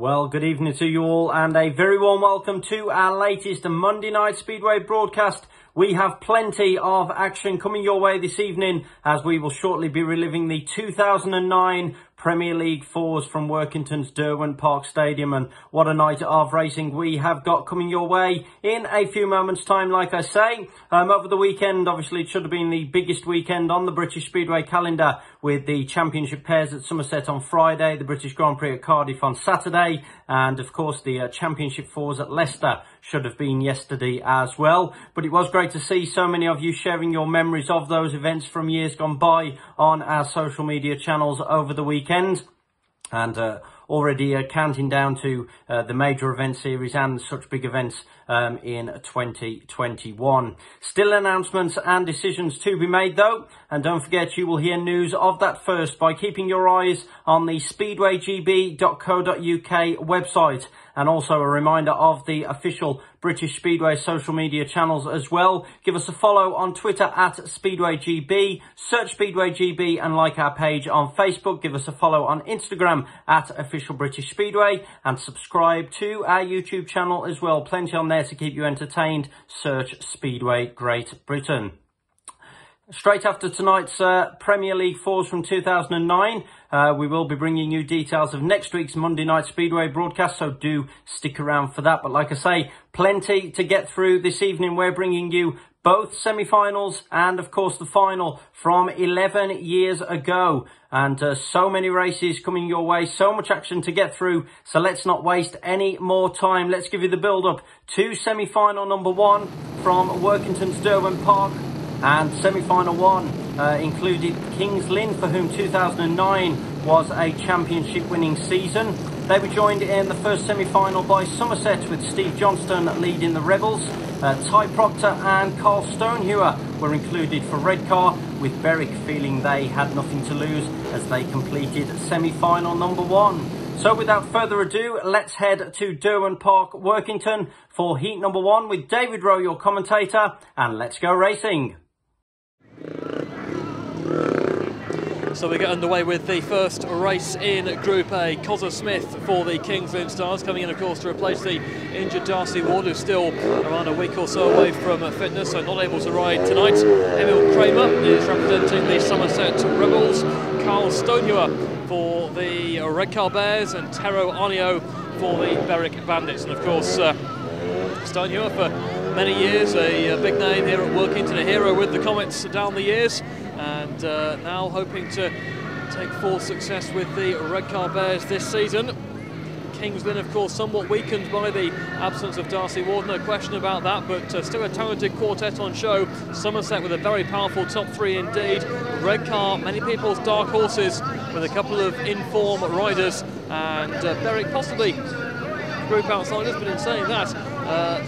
Well, good evening to you all and a very warm welcome to our latest Monday Night Speedway broadcast. We have plenty of action coming your way this evening as we will shortly be reliving the 2009 Premier League fours from Workington's Derwent Park Stadium, and what a night of racing we have got coming your way in a few moments time. Like I say, over the weekend, obviously it should have been the biggest weekend on the British Speedway calendar, with the championship pairs at Somerset on Friday, the British Grand Prix at Cardiff on Saturday, and of course the championship fours at Leicester should have been yesterday as well. But it was great to see so many of you sharing your memories of those events from years gone by on our social media channels over the weekend. And already counting down to the major event series and such big events in 2021. Still announcements and decisions to be made though, and don't forget you will hear news of that first by keeping your eyes on the speedwaygb.co.uk website, and also a reminder of the official British Speedway social media channels as well. Give us a follow on Twitter at SpeedwayGB, search SpeedwayGB and like our page on Facebook. Give us a follow on Instagram at Official British Speedway, and subscribe to our YouTube channel as well. Plenty on there to keep you entertained. Search Speedway Great Britain. Straight after tonight's Premier League fours from 2009, we will be bringing you details of next week's Monday Night Speedway broadcast, so do stick around for that. But like I say, plenty to get through this evening. We're bringing you both semi-finals and, of course, the final from 11 years ago. And so many races coming your way, so much action to get through. So let's not waste any more time. Let's give you the build-up to semi-final number one from Workington's Derwent Park. And semi-final one included Kings Lynn, for whom 2009 was a championship winning season. They were joined in the first semi-final by Somerset, with Steve Johnston leading the Rebels. Ty Proctor and Carl Stonehewer were included for Redcar, with Berwick feeling they had nothing to lose as they completed semi-final number one. So without further ado, let's head to Derwent Park, Workington for heat number one with David Rowe, your commentator, and let's go racing. So we get underway with the first race in Group A. Cozza Smith for the Kings Lynn Stars, coming in, of course, to replace the injured Darcy Ward, who's still around a week or so away from fitness, so not able to ride tonight. Emil Kramer is representing the Somerset Rebels. Carl Stonehewer for the Redcar Bears, and Tero Arnio for the Berwick Bandits. And of course, Stonehewer for many years a big name here at Workington, a hero with the Comets down the years, and now hoping to take full success with the Redcar Bears this season. Kings Lynn, of course, somewhat weakened by the absence of Darcy Ward, no question about that, but still a talented quartet on show. Somerset with a very powerful top three indeed. Redcar, many people's dark horses, with a couple of in-form riders, and Berwick possibly group outsiders, but in saying that,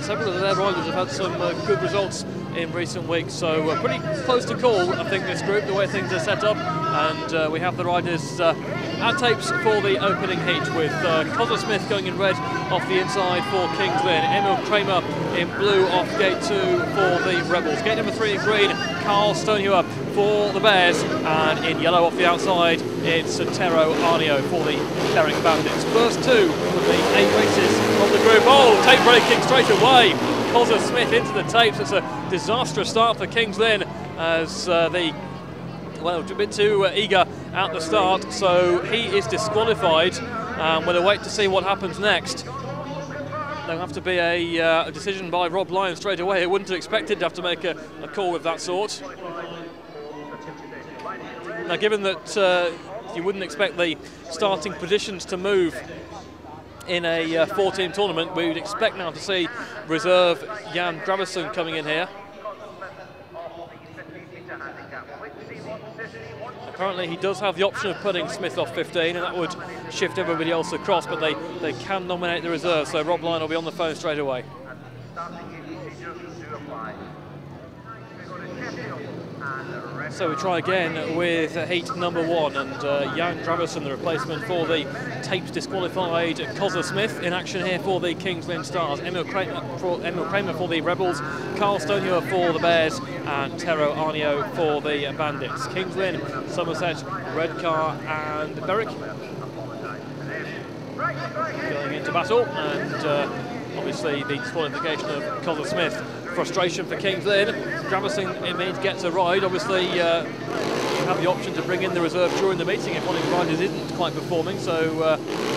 several of their riders have had some good results in recent weeks, so pretty close to call, I think, this group, the way things are set up. And we have the riders at tapes for the opening heat, with Cozza Smith going in red off the inside for Kings Lynn, Emil Kramer in blue off gate 2 for the Rebels, gate number 3 in green, Carl Stonehewer for the Bears, and in yellow off the outside it's Tero Arnio for the Berwick Bandits. First two of the 8 races from the group. Oh, tape breaking straight away. Cozza Smith into the tapes. It's a disastrous start for Kings Lynn, as they, well, a bit too eager at the start, so he is disqualified. We'll wait to see what happens next. There'll have to be a decision by Rob Lyon straight away. I wouldn't have expected to have to make a call of that sort. Now, given that you wouldn't expect the starting positions to move in a 4-team tournament, we would expect now to see reserve Jan Graverson coming in here. Apparently he does have the option of putting Smith off 15, and that would shift everybody else across, but they can nominate the reserve, so Rob Lyon will be on the phone straight away. So we try again with heat number 1, and Jan Graverson, the replacement for the tapes disqualified Cozza Smith, in action here for the Kings Lynn Stars. Emil Kramer for the Rebels, Carl Stonehewer for the Bears, and Tero Arnio for the Bandits. Kings Lynn, Somerset, Redcar and Berwick going into battle, and obviously the disqualification of Cosler Smith. Frustration for Kings Lynn. Gravison indeed gets a ride. Obviously you have the option to bring in the reserve during the meeting if one of the riders isn't quite performing, so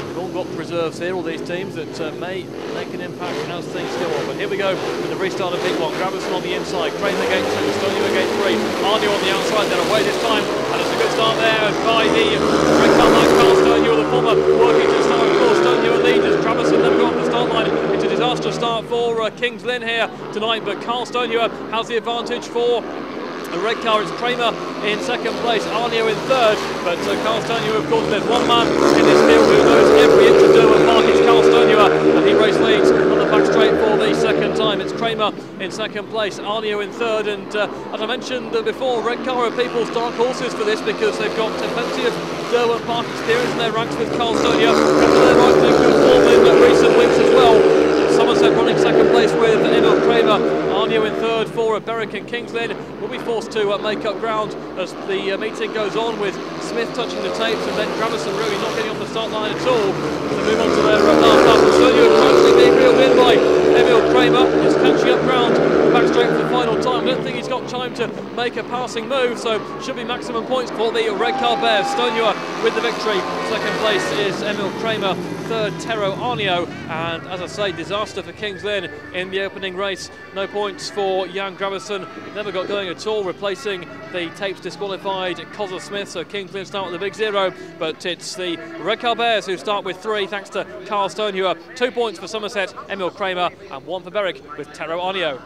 we've all got reserves here, all these teams that may make an impact as things go on. But here we go with the restart of Heat 1. Gravison on the inside, Kramer gate 2, Stoney gate 3, Arnie on the outside, then away this time, and it's a good start there by the red car line. Carl Stoney, the former Workington star, of course. Stoney leaders. Gravison never got off the start line. It's a disastrous start for Kings Lynn here tonight, but Carl Stoney has the advantage for the red car. It's Kramer in second place, Arnio in third, but Carl Stoney, of course, there's one man in this field who knows every inch of Derwent Park. It's Carl Stoney, and he race leads on the back straight for the second time. It's Kramer in second place, Arnio in third, and as I mentioned before, red car are people's dark horses for this because they've got plenty of Derwent Park experience in their ranks with Carl Stoney. They're right to good form in recent weeks as well. Somerset running second place with Emil Kramer, Arnio in third for Berwick and Kings Lynn will be forced to make up ground as the meeting goes on, with Smith touching the tapes and then Gravison really not getting off the start line at all. To move on to their last lap, and Stoney actually being reeled in by Emil Kramer. Is catching up ground back straight for the final time. I don't think he's got time to make a passing move, so should be maximum points for the red car bears. Stoney with the victory. Second place is Emil Kramer, third Tero Arnio, and as I say, disaster for Kings Lynn in the opening race. No points for Jan Gravison, never got going at all, replacing the tapes disqualified Cosler Smith, so Kings Lynn start with the big zero, but it's the red car bears who start with 3 thanks to Carl Stoney. 2 points for Somerset, Emil Kramer, and 1 for Berwick with Tero Arnio.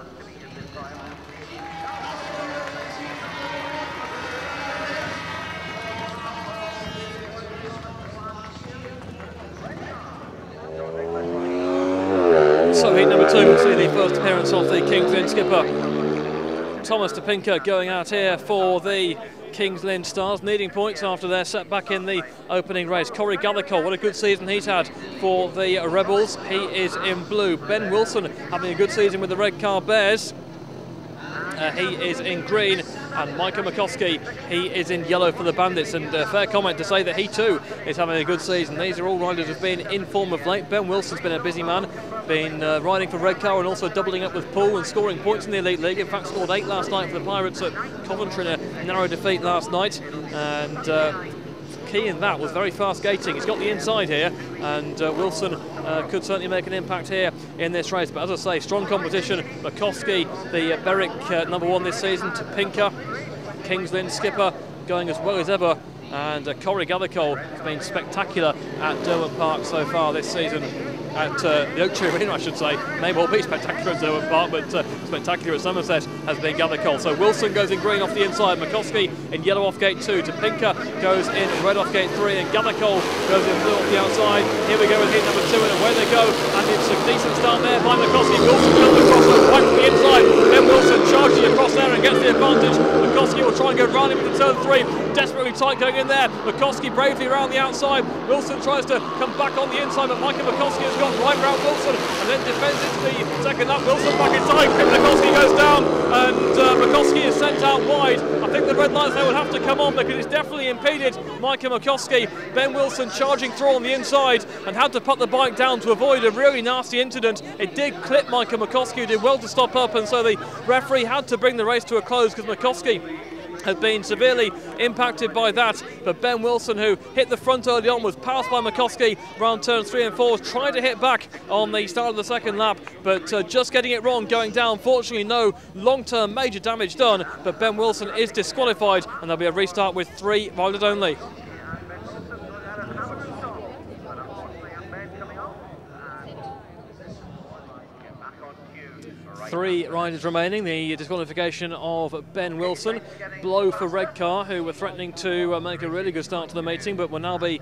So heat number 2 will see the first appearance of the Kings Lynn skipper Thomas Topinka going out here for the Kings Lynn Stars, needing points after their setback in the opening race. Corey Gathercole, what a good season he's had for the Rebels. He is in blue. Ben Wilson having a good season with the red car bears. He is in green, and Micah McCoskey, he is in yellow for the Bandits, and fair comment to say that he too is having a good season. These are all riders who have been in form of late. Ben Wilson's been a busy man, been riding for red car and also doubling up with Poole and scoring points in the Elite League. In fact, scored 8 last night for the Pirates at Coventry in a narrow defeat last night, and key in that was very fast gating. He's got the inside here, and Wilson could certainly make an impact here in this race. But as I say, strong competition. McCoskey, the Berwick number 1 this season, Topinka, Kings Lynn skipper, going as well as ever. And Corey Gathercole has been spectacular at Derwent Park so far this season. At the Oak Tree Arena, I should say. May well be spectacular at Derwent Park, but spectacular at Somerset has been Gathercole. So Wilson goes in green off the inside, McCoskey in yellow off gate 2, Topinka goes in red off gate 3, and Gathercole goes in blue off the outside. Here we go with heat number 2, and away they go, and it's a decent start there by McCoskey. Wilson comes across right from the inside, then Wilson charging across there and gets the advantage. McCoskey will try and go round him into turn 3, desperately tight going in there. McCoskey bravely around the outside. Wilson tries to come back on the inside, but Micah McCoskey has gone right round Wilson and then defends into the second lap. Wilson back inside, McCoskey goes down, and McCoskey is sent out wide. I think the red lights there will have to come on because it's definitely impeded Micah McCoskey. Ben Wilson charging through on the inside and had to put the bike down to avoid a really nasty incident. It did clip Micah McCoskey, who did well to stop up, and so the referee had to bring the race to a close because McCoskey had been severely impacted by that. But Ben Wilson, who hit the front early on, was passed by McCoskey around turns 3 and 4, tried to hit back on the start of the second lap, but just getting it wrong going down. Fortunately, no long-term major damage done, but Ben Wilson is disqualified, and there'll be a restart with 3 riders only. 3 riders remaining. The disqualification of Ben Wilson, blow for red car, who were threatening to make a really good start to the meeting, but will now be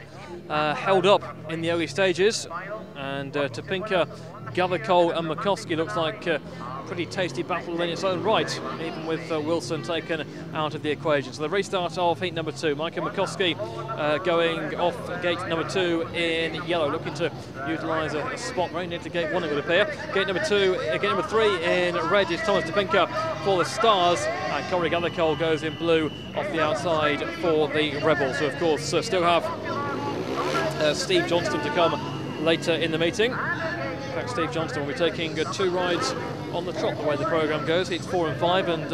held up in the early stages. And Topinka, Gathercole and McCoskey looks like a pretty tasty battle in its own right, even with Wilson taken out of the equation. So the restart of heat number 2. Micah McCoskey going off gate number 2 in yellow, looking to utilise a spot very near to gate 1, it would appear. Gate number 3 in red is Thomas Topinka for the Stars, and Corey Gathercole goes in blue off the outside for the Rebels, who of course still have Steve Johnston to come later in the meeting. In fact, Steve Johnston will be taking 2 rides on the trot the way the programme goes. Heats 4 and 5, and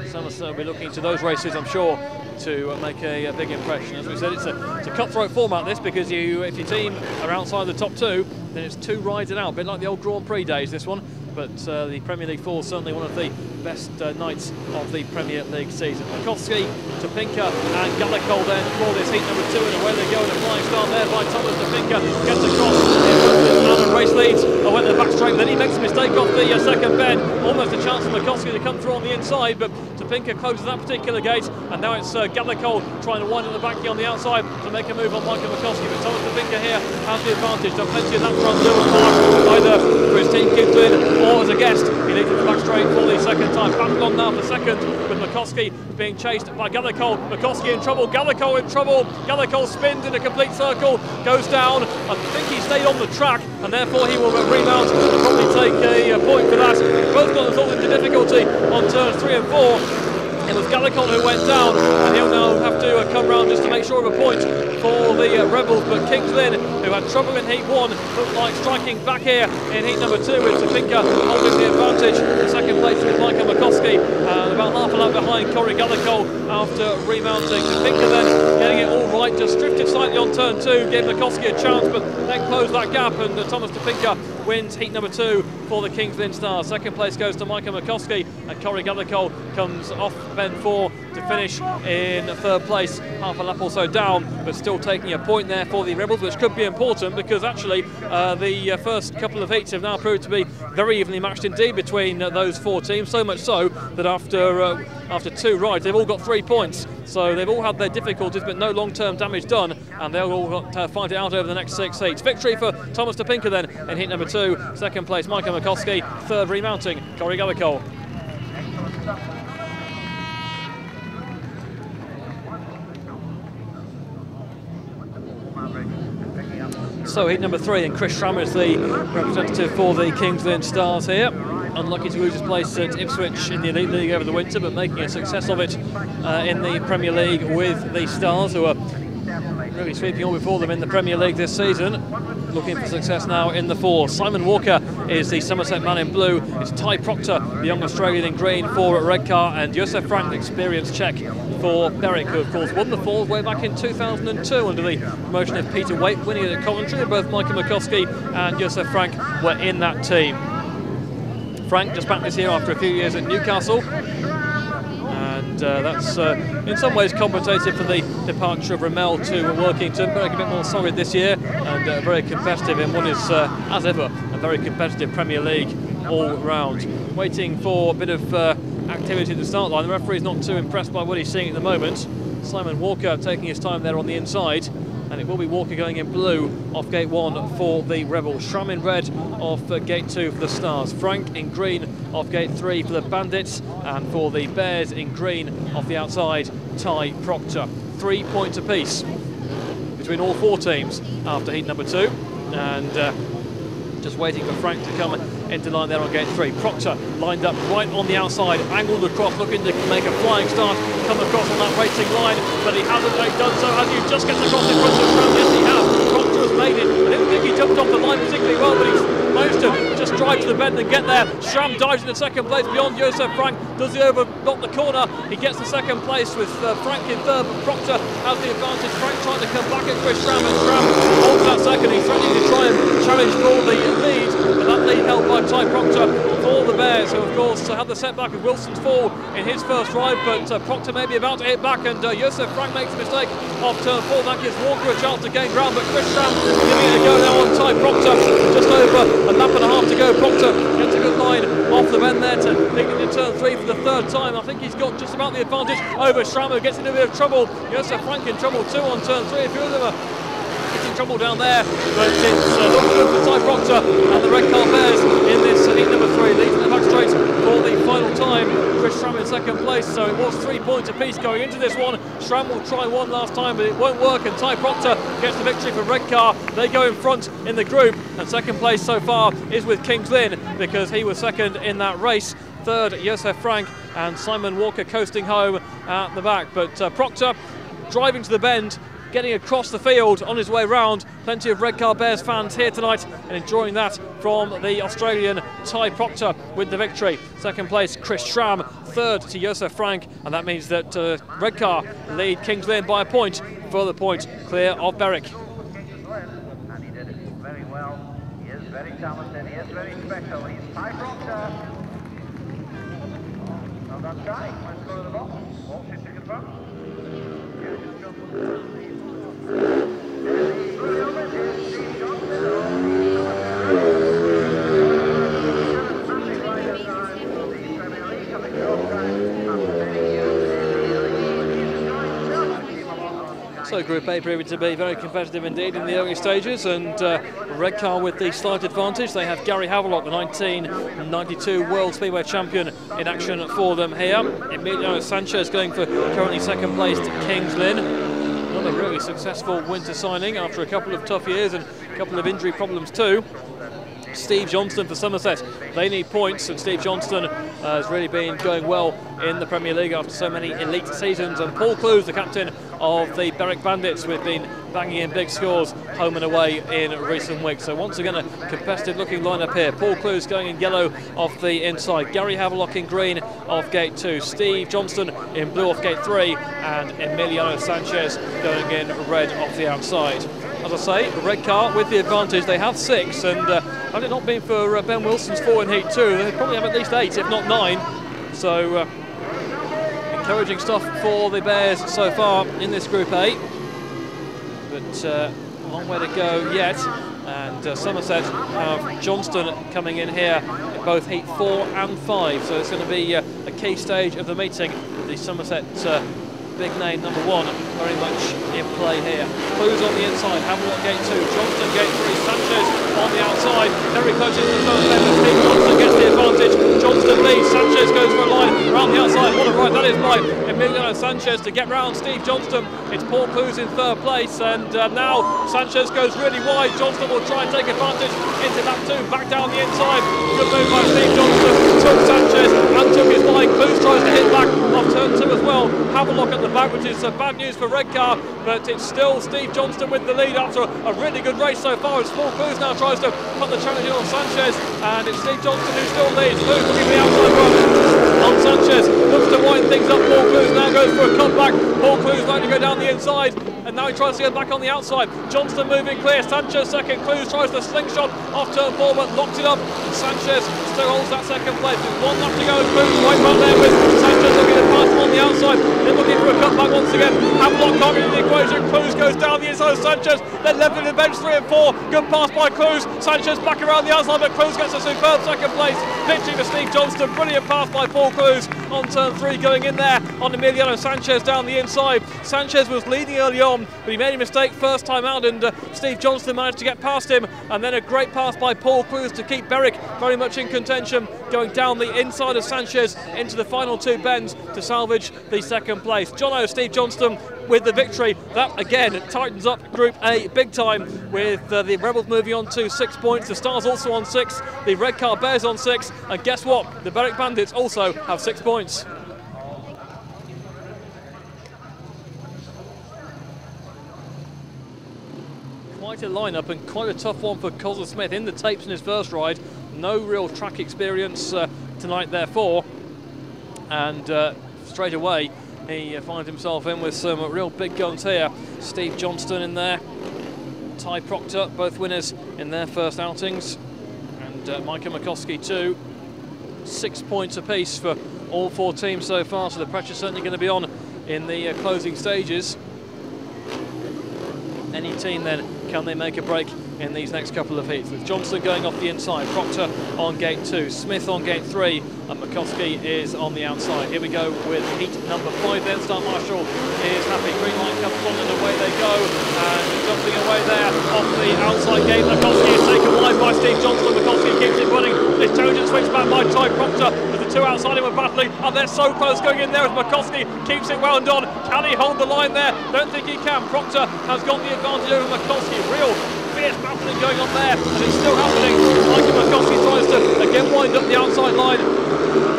Samus will be looking to those races, I'm sure, to make a big impression. As we said, it's a cutthroat format, this, because if your team are outside the top 2, then it's 2 rides and out, a bit like the old Grand Prix days, this one. But the Premier League 4 is certainly one of the best nights of the Premier League season. Makowski, Topinka and Gallicol then for this heat number 2, and away they go in a flying start there by Thomas Topinka. Gets across, and race leads, went to the back straight, then he makes a mistake off the second bend. Almost a chance for Makowski to come through on the inside, but Topinka closes that particular gate, and now it's Gallicol trying to wind at the back on the outside to make a move on Michael Makowski. But Thomas Topinka here has the advantage, done plenty of that front Lewis either for his team Kingsland or as a guest. He leads in the back straight for the second time. Battle on now for second, with Makowski being chased by Gallicol. Makowski in trouble, Gallicol in trouble. Gallicol spins in a complete circle, goes down. I think he stayed on the track, and therefore he will remount and probably take a point for that. Both got themselves into difficulty on turns 3 and 4. It was Gallicol who went down, and he'll now have to come round just to make sure of a point for the Rebels. But Kings Lynn, who had trouble in heat 1, looked like striking back here in heat number 2, with Topinka holding the advantage. The second place with Michael Makowski, about half a lap behind Corey Gallicol after remounting. Topinka then getting it all right, just drifted slightly on turn 2, gave Makowski a chance, but then closed that gap, and Thomas Topinka wins heat number 2 for the Kings Lynn Stars. Second place goes to Michael Makowski, and Corey Gallicol comes off bend 4 to finish in third place, half a lap or so down, but still taking a point there for the Rebels, which could be important, because actually the first couple of heats have now proved to be very evenly matched indeed between those 4 teams, so much so that after 2 rides they've all got 3 points. So they've all had their difficulties, but no long-term damage done, and they'll all fight it out over the next 6 heats. Victory for Thomas Topinka then in heat number 2. Second place Michael Makowski. Third remounting Corey Gallicol. So heat number 3, and Chris Schramm is the representative for the Kings Lynn Stars here. Unlucky to lose his place at Ipswich in the Elite League over the winter, but making a success of it in the Premier League with the Stars, who are really sweeping all before them in the Premier League this season. Looking for success now in the 4. Simon Walker is the Somerset man in blue. It's Ty Proctor, the young Australian, in green for Redcar, and Josef Frank, experienced Czech, for Berwick, who of course won the 4 way back in 2002 under the promotion of Peter Waite, winning it at Coventry. Both Michael Makowski and Josef Frank were in that team. Frank just back this year after a few years at Newcastle, and that's in some ways compensated for the departure of Ramil to Workington. Berwick a bit more solid this year, and very competitive in what is, as ever, a very competitive Premier League all round. Waiting for a bit of activity at the start line. The referee's not too impressed by what he's seeing at the moment. Simon Walker taking his time there on the inside, and it will be Walker going in blue off gate 1 for the Rebels. Schramm in red off gate 2 for the Stars. Frank in green off gate 3 for the Bandits, and for the Bears in green off the outside, Ty Proctor. 3 points apiece between all 4 teams after heat number 2, and just waiting for Frank to come into line there on gate 3. Proctor lined up right on the outside, angled across, looking to make a flying start, come across on that racing line, but he hasn't done so. Has he just gets across in front of Schramm? Yes, he has. Proctor has made it. I didn't think he jumped off the line particularly well, but he's managed to just drive to the bend and get there. Schramm dives in the second place beyond Josef Frank. Does he overknock the corner? He gets the second place with Frank in third, but Proctor has the advantage. Frank trying to come back at Chris Schramm, and Schramm holds that second. He's threatening to try and challenge for the lead, but that lead held by Ty Proctor for the Bears, who of course had the setback of Wilson's fall in his first ride, but Proctor may be about to hit back, and Josef Frank makes a mistake off turn 4. That gives Walker a chance to gain ground, but Chris Schramm giving it a go now on Ty Proctor. Just over a lap and a half to go. Proctor gets a good line off the bend there to dig into turn 3 for the 3rd time. I think he's got just about the advantage over Schramm, who gets into a bit of trouble. Josef Frank in trouble too on turn 3. A few of them are in trouble down there, but it's not good for Ty Proctor and the Redcar Bears in this heat number 3, leading the back straight for the final time. Chris Schramm in second place, so it was 3 points apiece going into this one. Schramm will try one last time, but it won't work, and Ty Proctor gets the victory for Redcar. They go in front in the group, and second place so far is with Kings Lynn, because he was second in that race. Third, Josef Frank, and Simon Walker coasting home at the back. But Proctor driving to the bend, getting across the field on his way round. Plenty of Redcar Bears fans here tonight and enjoying that from the Australian Ty Proctor with the victory. Second place, Chris Schramm. Third to Josef Frank, and that means that Redcar lead Kings Lynn by a point. Further point clear of Berwick. And he did it very well. He is very talented. He is very special. He's Ty Proctor. Well done, Ty. Let's go to the box. All shoot to confirm. So Group A proving to be very competitive indeed in the early stages, and Redcar with the slight advantage. They have Gary Havelock, the 1992 World Speedway Champion, in action for them here. Emiliano Sanchez going for currently second place to Kings Lynn. Another really successful winter signing after a couple of tough years and a couple of injury problems too. Steve Johnston for Somerset. They need points, and Steve Johnston has really been going well in the Premier League after so many elite seasons. And Paul Clues, the captain of the Berwick Bandits, who have been banging in big scores home and away in recent weeks. So once again a competitive looking lineup here. Paul Clues going in yellow off the inside, Gary Havelock in green off gate 2, Steve Johnston in blue off gate 3, and Emiliano Sanchez going in red off the outside. As I say, Redcar with the advantage. They have 6, and had it not been for Ben Wilson's 4 in heat 2, they'd probably have at least 8, if not 9. So encouraging stuff for the Bears so far in this Group A, but a long way to go yet. And Somerset have Johnston coming in here in both heat 4 and 5, so it's going to be a key stage of the meeting with the Somerset big name number 1 very much in play here. Clues on the inside, Havelock gate 2, Johnston gate 3, Sanchez on the outside, very close to the first bend, Steve Johnston gets the advantage, Johnston leads, Sanchez goes for a line around the outside. What a right that is by Emiliano Sanchez to get round Steve Johnston. It's Paul Clues in third place, and now Sanchez goes really wide. Johnston will try and take advantage into lap 2, back down the inside. Good move by Steve Johnston, took Sanchez and took his line. Clues tries to hit back off turn 2 as well. Havelock at the back, which is bad news for Redcar, but it's still Steve Johnston with the lead after a really good race so far, as Paul Clues now tries to put the challenge in on Sanchez, and it's Steve Johnston who still leads. Clues looking the outside run on Sanchez, looks to wind things up. Paul Clues now goes for a comeback. Paul Clues like to go down the inside, and now he tries to get back on the outside. Johnston moving clear, Sanchez second. Clues tries the slingshot off turn 4, but locks it up. Sanchez still holds that second place. There's 1 lap to go. Clues right round there with Sanchez looking to pass him on the outside. They're looking for a cutback once again. Havelock can't get in the equation. Clues goes down the inside of Sanchez. Then leveling the bench 3 and 4. Good pass by Clues. Sanchez back around the outside, but Clues gets a superb second place. Pitching to Steve Johnston. Brilliant pass by Paul Clues on turn 3, going in there on Emiliano Sanchez down the inside. Sanchez was leading early on, but he made a mistake first time out, and Steve Johnston managed to get past him. And then a great pass by Paul Clues to keep Berwick very much in contention, going down the inside of Sanchez into the final 2 bends to salvage the second place. Jono, Steve Johnston with the victory. That again tightens up Group A big time, with the Rebels moving on to 6 points, the Stars also on 6, the Redcar Bears on 6, and guess what? The Berwick Bandits also have 6 points. Quite a lineup, and quite a tough one for Cosler Smith in the tapes in his first ride. No real track experience tonight therefore, and straight away he finds himself in with some real big guns here. Steve Johnston in there, Ty Proctor, both winners in their first outings, and Micah McCoskey too. 6 points apiece for all 4 teams so far, so the pressure's certainly going to be on in the closing stages. Any team then, can they make a break in these next couple of heats? With Johnston going off the inside, Proctor on gate 2, Smith on gate 3, and McCoskey is on the outside. Here we go with heat number 5 then. Start Marshall is happy, green light comes on and away they go, and jumping away there off the outside gate. McCoskey is taken wide by Steve Johnston. McCoskey keeps it running. This intelligent switch back by Ty Proctor, with the 2 outside him were battling, and they're so close going in there as McCoskey keeps it wound on. Can he hold the line there? Don't think he can. Proctor has got the advantage over McCoskey. Real fierce battling going on there, and it's still happening. Michael McCoskey tries to again wind up the outside line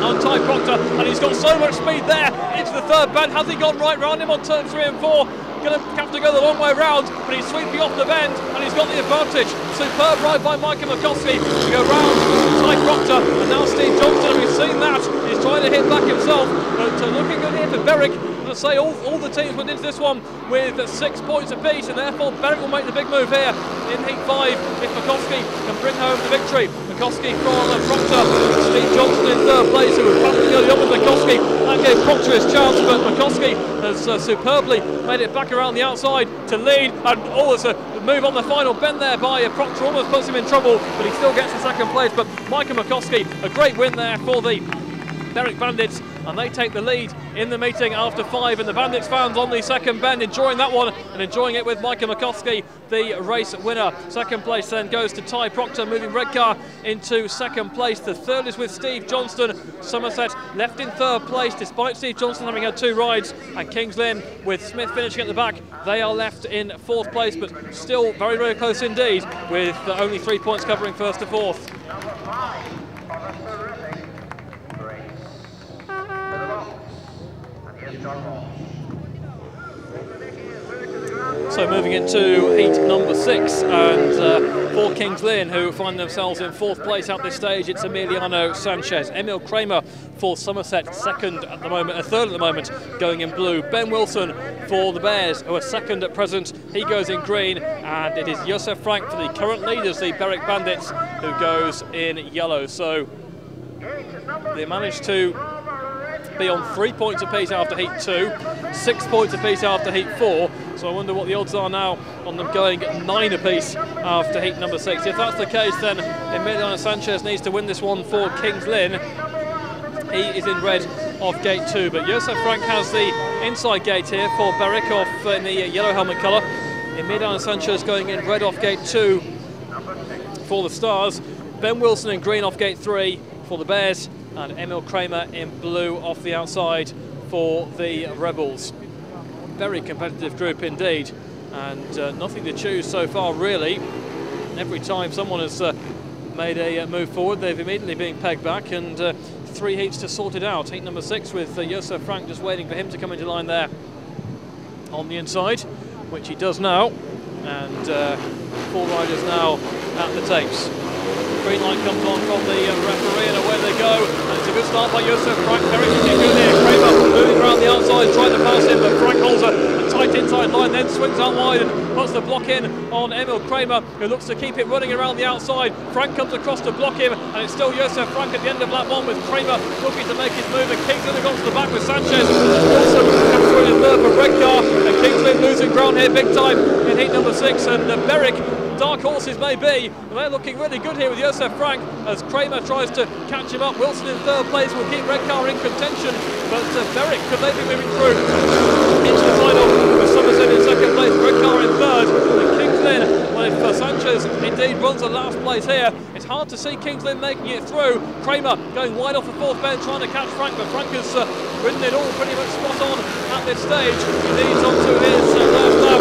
on Ty Proctor, and he's got so much speed there into the 3rd bend. Has he gone right round him on turn 3 and 4? going to have to go the long way round, but he's sweeping off the bend and he's got the advantage. Superb ride by Micah McCoskey to go round Ty Proctor, and now Steve Johnston. We've seen that. He's trying to hit back himself, but looking good here for Berwick. As I say, all the teams went into this one with 6 points apiece, and therefore Berwick will make the big move here in Heat 5 if McCoskey can bring home the victory. McCoskey from Proctor, Steve Johnston in third place, who was battling early on with McCoskey. That gave Proctor his chance, but McCoskey has superbly made it back around the outside to lead, and there's a move on the final bend there by Proctor, almost puts him in trouble, but he still gets the second place. But Micah McCoskey, a great win there for the Berwick Bandits, and they take the lead in the meeting after 5, and the Bandits fans on the second bend enjoying that one and enjoying it with Micah McCoskey, the race winner. Second place then goes to Ty Proctor, moving Redcar into second place. The third is with Steve Johnston. Somerset left in third place despite Steve Johnston having had 2 rides, and Kings Lynn with Smith finishing at the back, they are left in fourth place, but still very, very close indeed, with only 3 points covering first to fourth. Number 5 on a terrific race. To the box. And here's John Moore. So moving into heat number 6, and for Kings Lynn, who find themselves in fourth place at this stage, it's Emiliano Sanchez. Emil Kramer for Somerset, second at the moment, third at the moment, going in blue. Ben Wilson for the Bears, who are second at present, he goes in green, and it is Josef Frank for the current leaders, the Berwick Bandits, who goes in yellow. So they managed to be on 3 points apiece after heat 2, 6 points apiece after heat 4. So I wonder what the odds are now on them going 9 apiece after heat number 6. If that's the case, then Emiliano Sanchez needs to win this one for Kings Lynn. He is in red off gate 2, but Josef Frank has the inside gate here for Berwick off in the yellow helmet colour. Emiliano Sanchez going in red off gate 2 for the Stars. Ben Wilson in green off gate 3 for the Bears, and Emil Kramer in blue off the outside for the Rebels. Very competitive group indeed, and nothing to choose so far really. Every time someone has made a move forward, they've immediately been pegged back, and 3 heats to sort it out. Heat number 6 with Josef Frank just waiting for him to come into line there on the inside, which he does now, and 4 riders now at the tapes. Green light comes on from the referee, and away they go. And it's a good start by Josef Frank. Very good here. Kramer moving around the outside, trying to pass him, but Frank holds a tight inside line, then swings out wide and puts the block in on Emil Kramer, who looks to keep it running around the outside. Frank comes across to block him, and it's still Josef Frank at the end of lap 1, with Kramer looking to make his move, and Kings Lynn got to the back with Sanchez. Also comes through in third for Redcar, and Kings Lynn losing ground here big time in heat number 6, and Berwick, dark horses may be, but they're looking really good here with Josef Frank as Kramer tries to catch him up. Wilson in third place will keep Redcar in contention, but Berwick, could they be moving through into the final with Somerset in second place, Redcar in third, and Kings Lynn, well, if Sanchez indeed runs the last place here, it's hard to see Kings Lynn making it through. Kramer going wide off the fourth bend trying to catch Frank, but Frank has ridden it all pretty much spot on at this stage. He leads on to his last lap.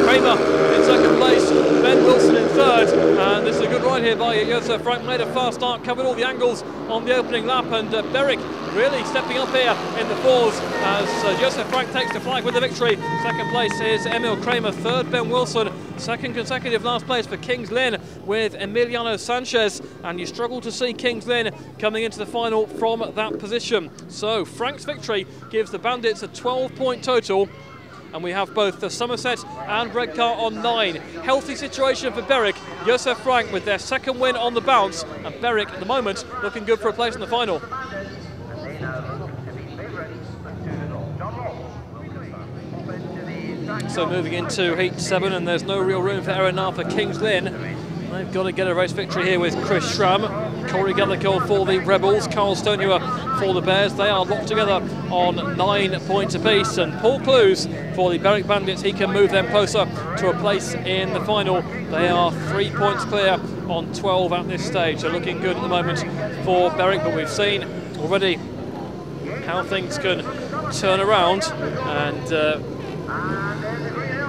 Kramer in second place, Ben Wilson in third, and this is a good ride here by Josef Frank. Made a fast start, covered all the angles on the opening lap, and Berwick really stepping up here in the fours as Josef Frank takes the flag with the victory. Second place is Emil Kramer, third Ben Wilson, second consecutive last place for Kings Lynn with Emiliano Sanchez, and you struggle to see Kings Lynn coming into the final from that position. So Frank's victory gives the Bandits a 12-point total, and we have both the Somerset and Redcar on 9. Healthy situation for Berwick. Josef Frank with their second win on the bounce, and Berwick at the moment looking good for a place in the final. So moving into heat 7, and there's no real room for error now for Kings Lynn. They've got to get a race victory here with Chris Schramm, Corey Gathercole for the Rebels, Carl Stonehewer for the Bears. They are locked together on 9 points apiece, and Paul Clues for the Berwick Bandits, he can move them closer to a place in the final. They are 3 points clear on 12 at this stage, so looking good at the moment for Berwick, but we've seen already how things can turn around, and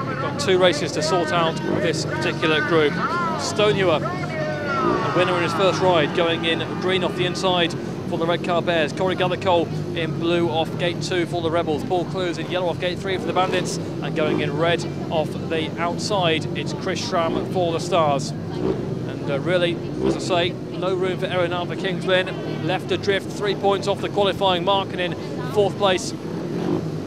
we've got 2 races to sort out with this particular group. Stonehewer, a winner in his first ride, going in green off the inside for the red car Bears. Corey Gathercole in blue off gate 2 for the Rebels. Paul Clues in yellow off gate 3 for the Bandits, and going in red off the outside, it's Chris Schramm for the Stars. And really, as I say, no room for error now for Kings Lynn. Left adrift, 3 points off the qualifying mark, and in 4th place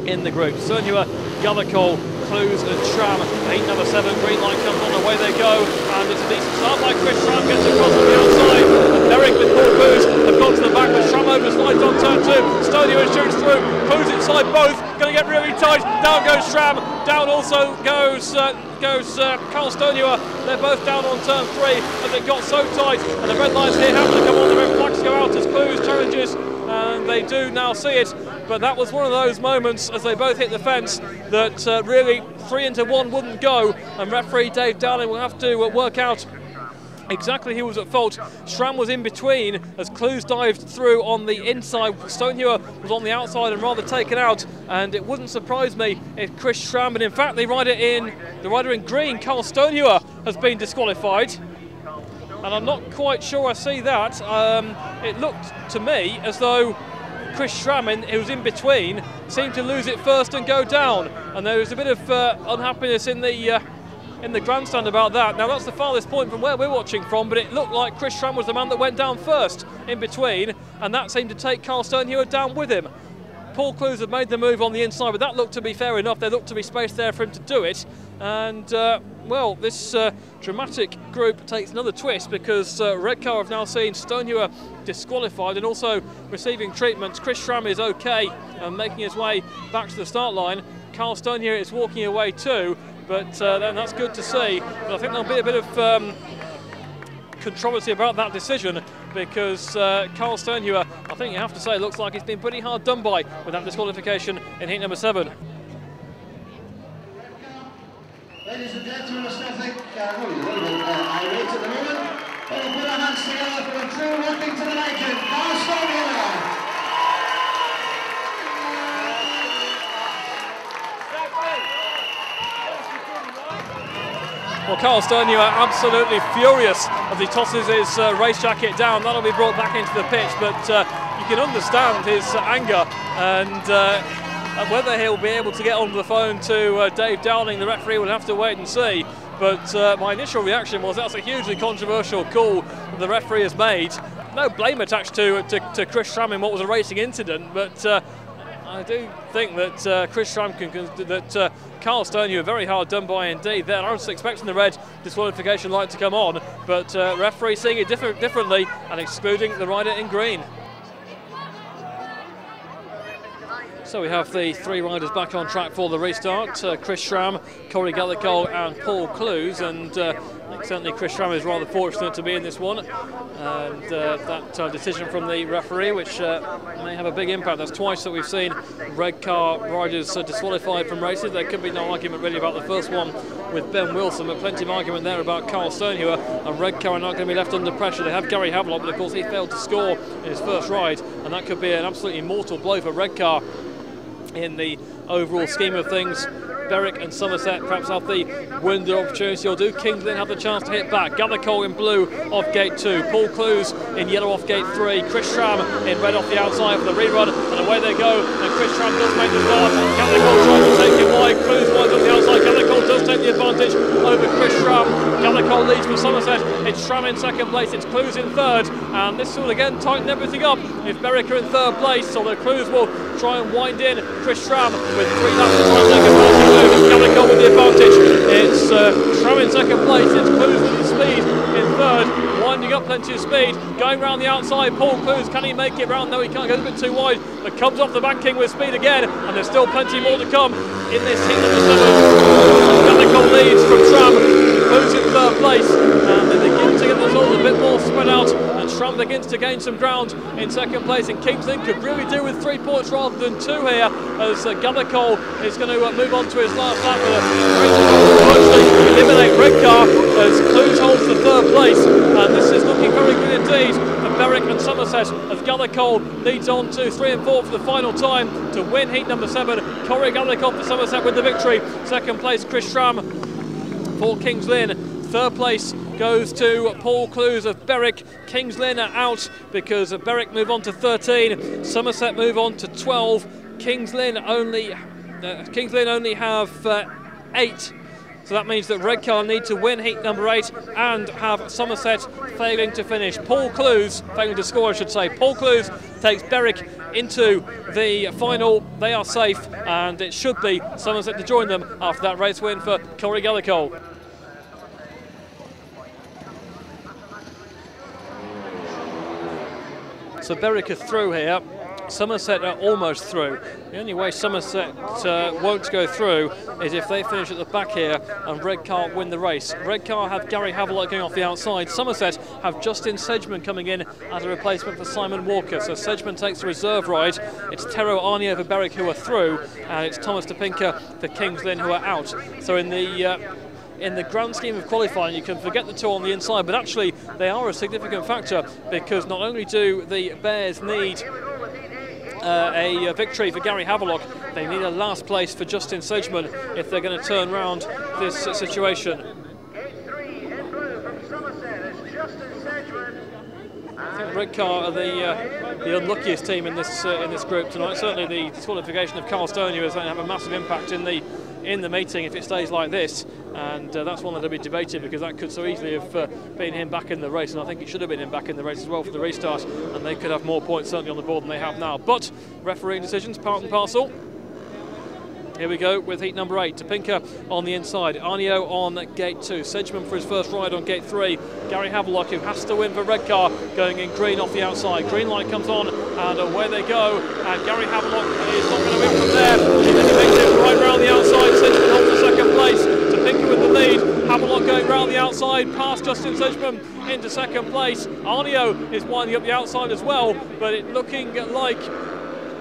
in the group. Cernua, Gathercole, Clues and Schramm. Heat number 7, green light comes on, away they go, and it's a decent start by Chris Schramm, gets across on the outside, and Derek with Paul Clues have gone to the back, with Schramm over slides on turn 2, Cernua shoots through, Clues inside both, going to get really tight, down goes Schramm, down also goes Carl Cernua. They're both down on turn 3, and it got so tight, and the red lights here happen to come on, the red flags go out as Clues challenges, and they do now see it. But that was one of those moments as they both hit the fence that really 3 into 1 wouldn't go, and referee Dave Dowling will have to work out exactly who was at fault. Schramm was in between as Clues dived through on the inside. Cernua was on the outside and rather taken out, and it wouldn't surprise me if Chris Schramm, and in fact the rider in green, Carl Cernua, has been disqualified. And I'm not quite sure I see that. It looked to me as though Chris Schramm, who was in between, seemed to lose it first and go down, and there was a bit of unhappiness in the grandstand about that. Now that's the farthest point from where we're watching from, but it looked like Chris Schramm was the man that went down first in between, and that seemed to take Carl Cernua down with him. Paul Clues had made the move on the inside, but that looked to be fair enough. There looked to be space there for him to do it, and well, this dramatic group takes another twist because Red Car have now seen Cernua disqualified and also receiving treatment. Chris Schramm is okay and making his way back to the start line. Carl Cernua is walking away too, but then that's good to see. But I think there'll be a bit of controversy about that decision because Carl Cernua, I think you have to say, looks like he's been pretty hard done by with that disqualification in heat number 7. Ladies and gentlemen, I still think a little bit irate at the moment, but we'll put our hands together for a true Workington legend, Carl Cernua. Well, Carl Cernua absolutely furious as he tosses his race jacket down. That'll be brought back into the pitch, but you can understand his anger, and whether he'll be able to get onto the phone to Dave Dowling, the referee, will have to wait and see. But my initial reaction was that's a hugely controversial call that the referee has made. No blame attached to Chris Schramm in what was a racing incident, but I do think that Chris Schramm that Carl Cernua very hard done by indeed there. I was expecting the red disqualification light to come on, but referee seeing it differently and excluding the rider in green. So we have the 3 riders back on track for the restart. Chris Schramm, Corey Gathercole and Paul Clues, and certainly Chris Schramm is rather fortunate to be in this one. And that decision from the referee, which may have a big impact. That's twice that we've seen red car riders disqualified from races. There could be no argument really about the first one with Ben Wilson, but plenty of argument there about Carl Cernua, and red car are not going to be left under pressure. They have Gary Havelock, but of course he failed to score in his first ride, and that could be an absolutely mortal blow for red car in the overall scheme of things. Berwick and Somerset perhaps have the window opportunity, or do Kings Lynn have the chance to hit back? Gathercole in blue off gate 2, Paul Clues in yellow off gate 3, Chris Schramm in red off the outside for the rerun, and away they go, and Chris Schramm does make the start. Gathercole tries to take it wide, Clues wide on the outside, Gathercole does take the advantage over Chris Schramm. Gathercole leads for Somerset, it's Schramm in second place, it's Clues in third, and this will again tighten everything up if Berwick are in third place, so the Clues will try and wind in Chris Schramm with 3 laps to try and take advantage. Gathercole with the advantage. It's Schramm in second place, it's Clues with the speed in third, winding up plenty of speed, going round the outside. Paul Clues, can he make it round? No, he can't, goes a bit too wide, but comes off the banking with speed again, and there's still plenty more to come in this heat number 7. Gathercole leads from Schramm. Clues in third place, and they begin to get the results a bit more spread out, and Schramm begins to gain some ground in second place, and Kings Lynn could really do with 3 points rather than 2 here, as Gathercole is going to move on to his last lap with a virtually eliminate red car as Clues holds the third place, and this is looking very good indeed for Berwick and Somerset as Gathercole leads on to 3 and 4 for the final time to win heat number 7. Corey Gathercole for Somerset with the victory. Second place Chris Schramm for Kings Lynn. Third place goes to Paul Clues of Berwick. Kings Lynn are out because Berwick move on to 13. Somerset move on to 12. Kings Lynn only have 8. So that means that Redcar need to win heat number 8 and have Somerset failing to finish. Paul Clues, failing to score I should say. Paul Clues takes Berwick into the final. They are safe, and it should be Somerset to join them after that race win for Corey Gallicole. So Berwick are through here. Somerset are almost through. The only way Somerset won't go through is if they finish at the back here and Redcar win the race. Redcar have Gary Havelock going off the outside. Somerset have Justin Sedgman coming in as a replacement for Simon Walker. So Sedgman takes the reserve ride. It's Tero Arnio for Berwick who are through, and it's Thomas de Pincker for Kings Lynn who are out. So in the grand scheme of qualifying, you can forget the two on the inside, but actually they are a significant factor, because not only do the Bears need a victory for Gary Havelock, they need a last place for Justin Sedgman if they're going to turn around this situation. I think Redcar are the unluckiest team in this group tonight. Certainly the disqualification of Carl Stoney is going to have a massive impact in the meeting if it stays like this, and that's one that'll be debated, because that could so easily have been him back in the race, and I think it should have been him back in the race as well for the restart, and they could have more points certainly on the board than they have now. But refereeing decisions, part and parcel. Here we go with heat number 8. De Pincker on the inside, Arnio on gate 2, Sedgman for his first ride on gate 3, Gary Havelock, who has to win for Redcar, going in green off the outside. Green light comes on and away they go, and Gary Havelock is not going to win from there. He's right round the outside. Sedgman holds the second place. De Pincker with the lead. Havelock going round the outside past Justin Sedgman into second place. Arnio is winding up the outside as well, but it looking like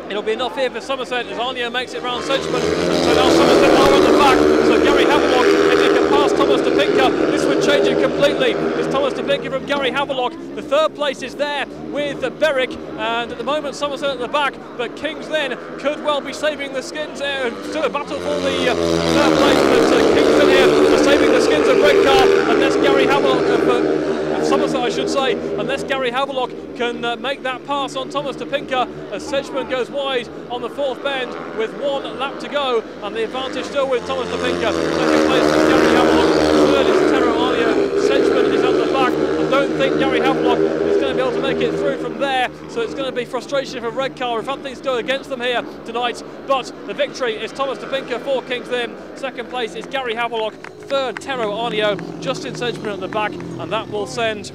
it'll be enough here for Somerset as Arnio makes it round Sedgman. So now Somerset are on the back. So Gary Havelock, if he can pass Thomas de Pincker, this would change it completely. It's Thomas de Pincker from Gary Havelock. The third place is there with Berwick, and at the moment Somerset at the back, but Kings Lynn could well be saving the skins there. Still a battle for the third place, but Kings Lynn here are saving the skins of Redcar, unless Gary Havelock, Somerset I should say, unless Gary Havelock can make that pass on Thomas de Pincker, as Sedgman goes wide on the fourth bend with 1 lap to go, and the advantage still with Thomas de Pincker. Second place is Gary Havelock, third is Tero Arnio, Sedgman is at the back. I don't think Gary Havelock is going to be able to make it through from there, so it's going to be frustration for Redcar if something's going against them here tonight. But the victory is Thomas de Pincker for Kings Lynn, second place is Gary Havelock, third Tero Arnio, Justin Sedgman at the back, and that will send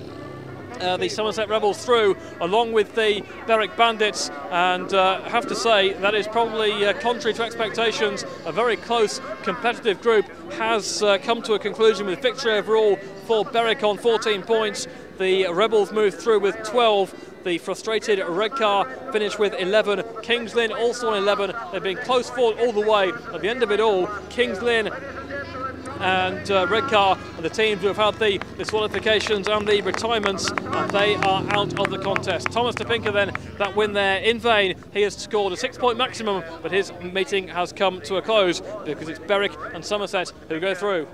the Somerset Rebels through along with the Berwick Bandits, and I have to say that is probably contrary to expectations. A very close competitive group has come to a conclusion with victory overall for Berwick on 14 points. The Rebels moved through with 12. The frustrated Redcar finished with 11. Kings Lynn also on 11. They've been close fought all the way. At the end of it all, Kings Lynn and Redcar and the teams who have had the disqualifications and the retirements, and they are out of the contest. Thomas de Pincker then, that win there in vain. He has scored a 6-point maximum, but his meeting has come to a close because it's Berwick and Somerset who go through.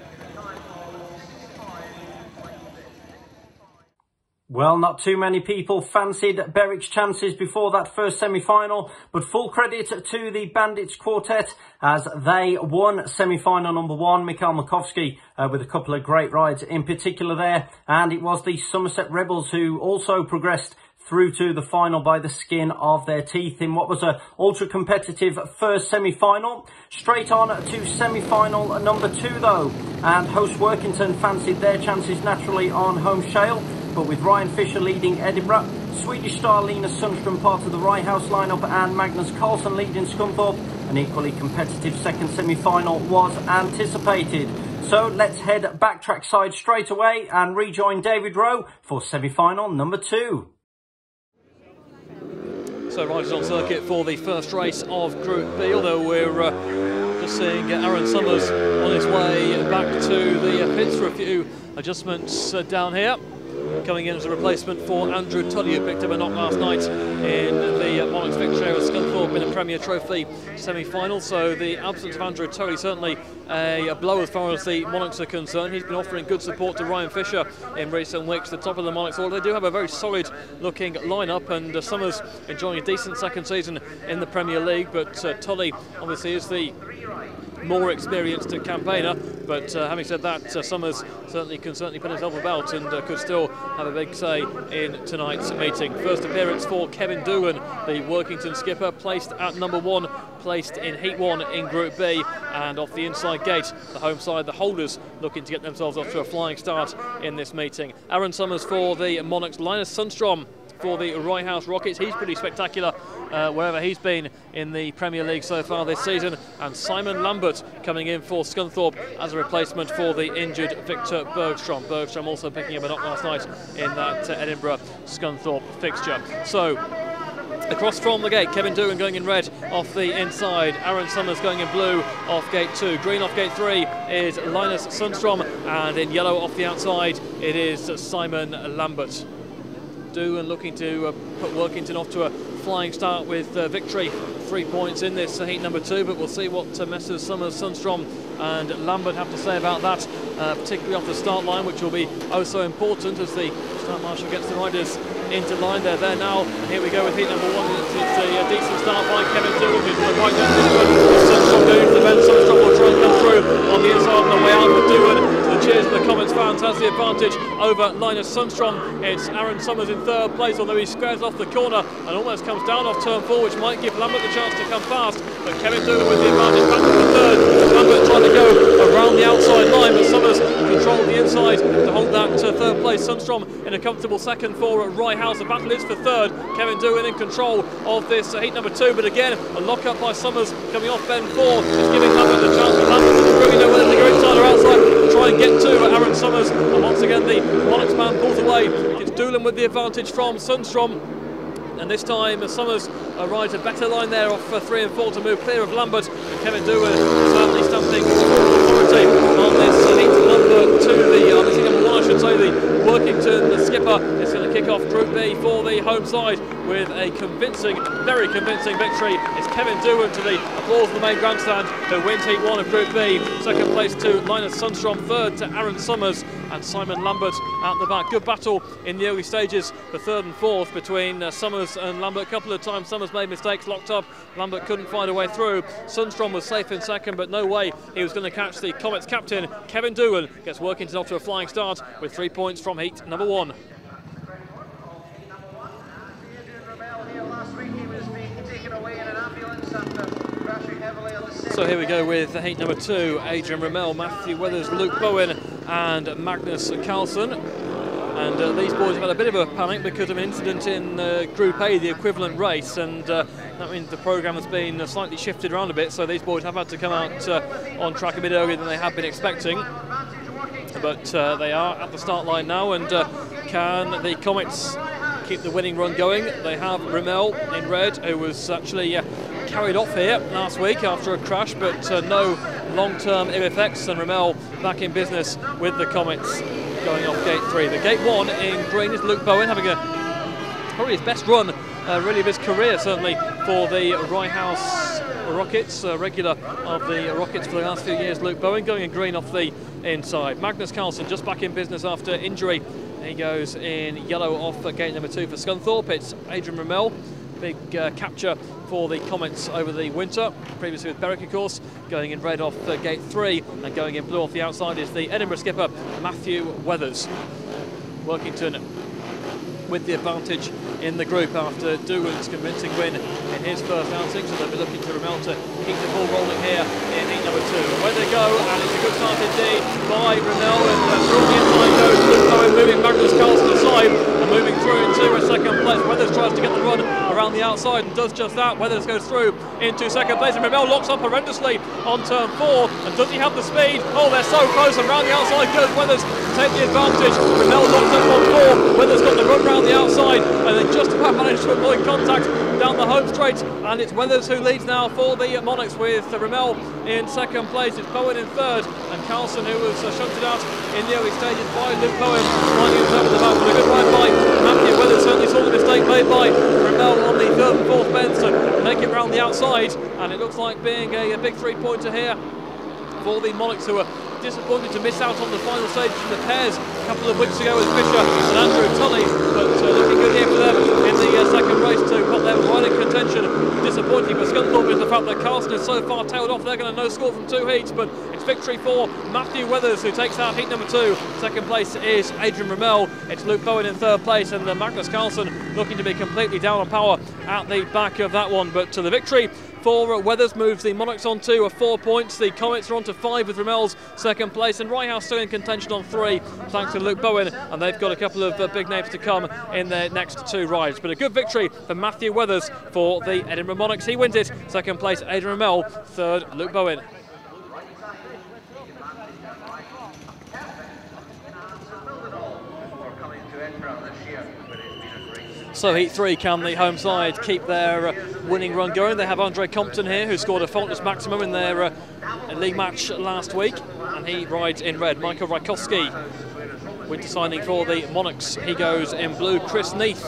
Well, not too many people fancied Berwick's chances before that first semi-final, but full credit to the Bandits quartet as they won semi-final number 1. Mikhail Makovsky with a couple of great rides in particular there, and it was the Somerset Rebels who also progressed through to the final by the skin of their teeth in what was a ultra-competitive first semi-final. Straight on to semi-final number 2 though, and host Workington fancied their chances naturally on home shale, but with Ryan Fisher leading Edinburgh, Swedish star Lina Sundström part of the Rye House lineup, and Magnus Carlsen leading Scunthorpe, an equally competitive second semi-final was anticipated. So let's head backtrack side straight away and rejoin David Rowe for semi-final number 2. So riders on circuit for the first race of Group B, although we're just seeing Aaron Summers on his way back to the pits for a few adjustments down here. coming in as a replacement for Andrew Tully, who picked up a knock last night in the Monarchs victory over Scunthorpe in a Premier Trophy semi-final. So the absence of Andrew Tully certainly a blow as far as the Monarchs are concerned. He's been offering good support to Ryan Fisher in recent weeks, the top of the Monarchs order. They do have a very solid looking lineup, and Summers enjoying a decent second season in the Premier League, but Tully obviously is the more experienced campaigner, but having said that, Summers can certainly put himself about and could still have a big say in tonight's meeting. First appearance for Kevin Doolan, the Workington skipper, placed at number 1, placed in Heat 1 in Group B, and off the inside gate, the home side, the holders, looking to get themselves off to a flying start in this meeting. Aaron Summers for the Monarchs, Linus Sundstrom for the Rye House Rockets. He's pretty spectacular wherever he's been in the Premier League so far this season. And Simon Lambert coming in for Scunthorpe as a replacement for the injured Victor Bergstrom. Bergstrom also picking up a knock last night in that Edinburgh Scunthorpe fixture. So across from the gate, Kevin Doolan going in red off the inside, Aaron Summers going in blue off gate 2. Green off gate 3 is Linus Sundstrom, and in yellow off the outside it is Simon Lambert. Doolan looking to put Workington off to a flying start with victory. 3 points in this heat number 2, but we'll see what Messrs Summers, Sundstrom and Lambert have to say about that, particularly off the start line, which will be oh so important as the start marshal gets the riders into line. They're there now, and here we go with heat number 1. It's a decent start by Kevin Doolan, who's to the right next to Sundstrom going into the bend. Sundstrom will try and come through on the inside on the way out, but Doolan, to the cheers of the Comets fans, has the advantage over Linus Sundstrom. It's Aaron Summers in third place, although he squares off the corner and almost comes down off turn 4, which might give Lambert the chance to come fast, but Kevin Doolan with the advantage back to the third. Lambert trying to go around the outside line, but Summers controlled the inside to hold that third place. Sundstrom in a comfortable second for Rye House. The battle is for third. Kevin Doolan in control of this heat number 2, but again a lock up by Summers coming off bend 4. It's giving Lambert the chance, but Lambert doesn't really know whether to go inside or outside to try and get to Aaron Summers, and once again the Monarchs man pulls away. It's Doolan with the advantage from Sundstrom, and this time Summers rides a better line there off 3 and 4 to move clear of Lambert, and Kevin Doolan certainly stamping authority on this heat number 2, on this heat number 1 I should say. The Workington, the skipper, is going to kick off Group B for the home side with a convincing, very convincing victory. It's Kevin Doolan to the applause of the main grandstand, who wins heat 1 of Group B. Second place to Linus Sundstrom, third to Aaron Summers, and Simon Lambert at the back. Good battle in the early stages, the third and fourth between Summers and Lambert. A couple of times Summers made mistakes, locked up, Lambert couldn't find a way through. Sundstrom was safe in second, but no way he was going to catch the Comets captain. Kevin Doolan gets Workington off to a flying start with 3 points from heat number 1. Adrian Ramil here last week. He was being taken away in an ambulance after crashing heavily on the city. So here we go with heat number 2. Adrian Ramil, Matthew Weathers, Luke Bowen and Magnus Carlson. And these boys have had a bit of a panic because of an incident in Group A, the equivalent race, and that means the programme has been slightly shifted around a bit, so these boys have had to come out on track a bit earlier than they had been expecting. But they are at the start line now, and can the Comets keep the winning run going? They have Ramil in red, who was actually carried off here last week after a crash, but no long-term ill effects, and Ramil back in business with the Comets going off gate 3. The gate 1 in green is Luke Bowen, having probably his best run really of his career, certainly for the Rye House Rockets, regular of the Rockets for the last few years. Luke Bowen going in green off the inside. Magnus Carlson just back in business after injury. He goes in yellow off gate number 2 for Scunthorpe. It's Adrian Ramil, big capture for the Comets over the winter, previously with Berwick of course, going in red off gate 3, and going in blue off the outside is the Edinburgh skipper Matthew Weathers. Workington with the advantage in the group after Doolan's convincing win in his first outing, so they'll be looking to Ramil to keep the ball rolling here in heat number 2. Where they go, and it's a good start indeed by Ramil, and through the inside goes Luke Bowen, moving Magnus Carlson aside and moving through into a second place. Weathers tries to get the run around the outside and does just that. Weathers goes through into second place, and Ramil locks up horrendously on turn 4, and does he have the speed? Oh, they're so close, and round the outside goes Weathers to take the advantage. Ramil locks up on 4, Weathers got the run round the outside, and then just about managed to avoid contact down the home straight, and it's Weathers who leads now for the Monarchs, with Ramil in second place. It's Bowen in third, and Carlson, who was shunted out in the early stages by Luke Bowen, finding himself at the back with a good mistake made by Ramil on the third and fourth bends to make it round the outside, and it looks like being a big three-pointer here for the Monarchs, who are disappointed to miss out on the final stage in the pairs a couple of weeks ago with Fisher and Andrew Tully, but looking good here for them in the second race to put them right in contention. Disappointing for Scunthorpe is the fact that Carlson is so far tailed off. They're going to no score from 2 heats, but it's victory for Matthew Weathers, who takes out heat number 2. Second place is Adrian Ramil. It's Luke Bowen in third place, and Magnus Carlson looking to be completely down on power at the back of that one. But to the victory for Weathers moves the Monarchs on to 4 points. The Comets are on to 5 with Ramil's second place, and Ryehouse still in contention on 3 thanks to Luke Bowen, and they've got a couple of big names to come in their next 2 rides. But a good victory for Matthew Weathers for the Edinburgh Monarchs. He wins it. Second place Adrian Ramil, third Luke Bowen. So heat 3, can the home side keep their winning run going? They have Andre Compton here, who scored a faultless maximum in their league match last week, and he rides in red. Michael Rajkowski, winter signing for the Monarchs, he goes in blue. Chris Neath,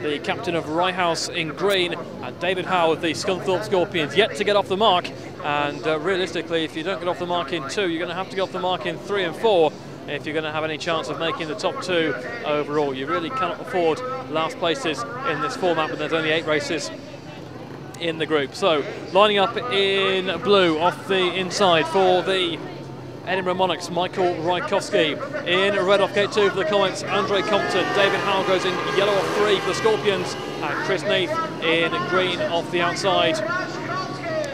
the captain of Ryehouse, in green, and David Howe of the Scunthorpe Scorpions, yet to get off the mark. And realistically, if you don't get off the mark in 2, you're going to have to get off the mark in 3 and 4 if you're going to have any chance of making the top 2 overall. You really cannot afford last places in this format, but there's only 8 races in the group. So lining up in blue off the inside for the Edinburgh Monarchs, Michael Rajkowski. In red off gate 2 for the Comets, Andre Compton. David Howe goes in yellow off 3 for the Scorpions, and Chris Neath in green off the outside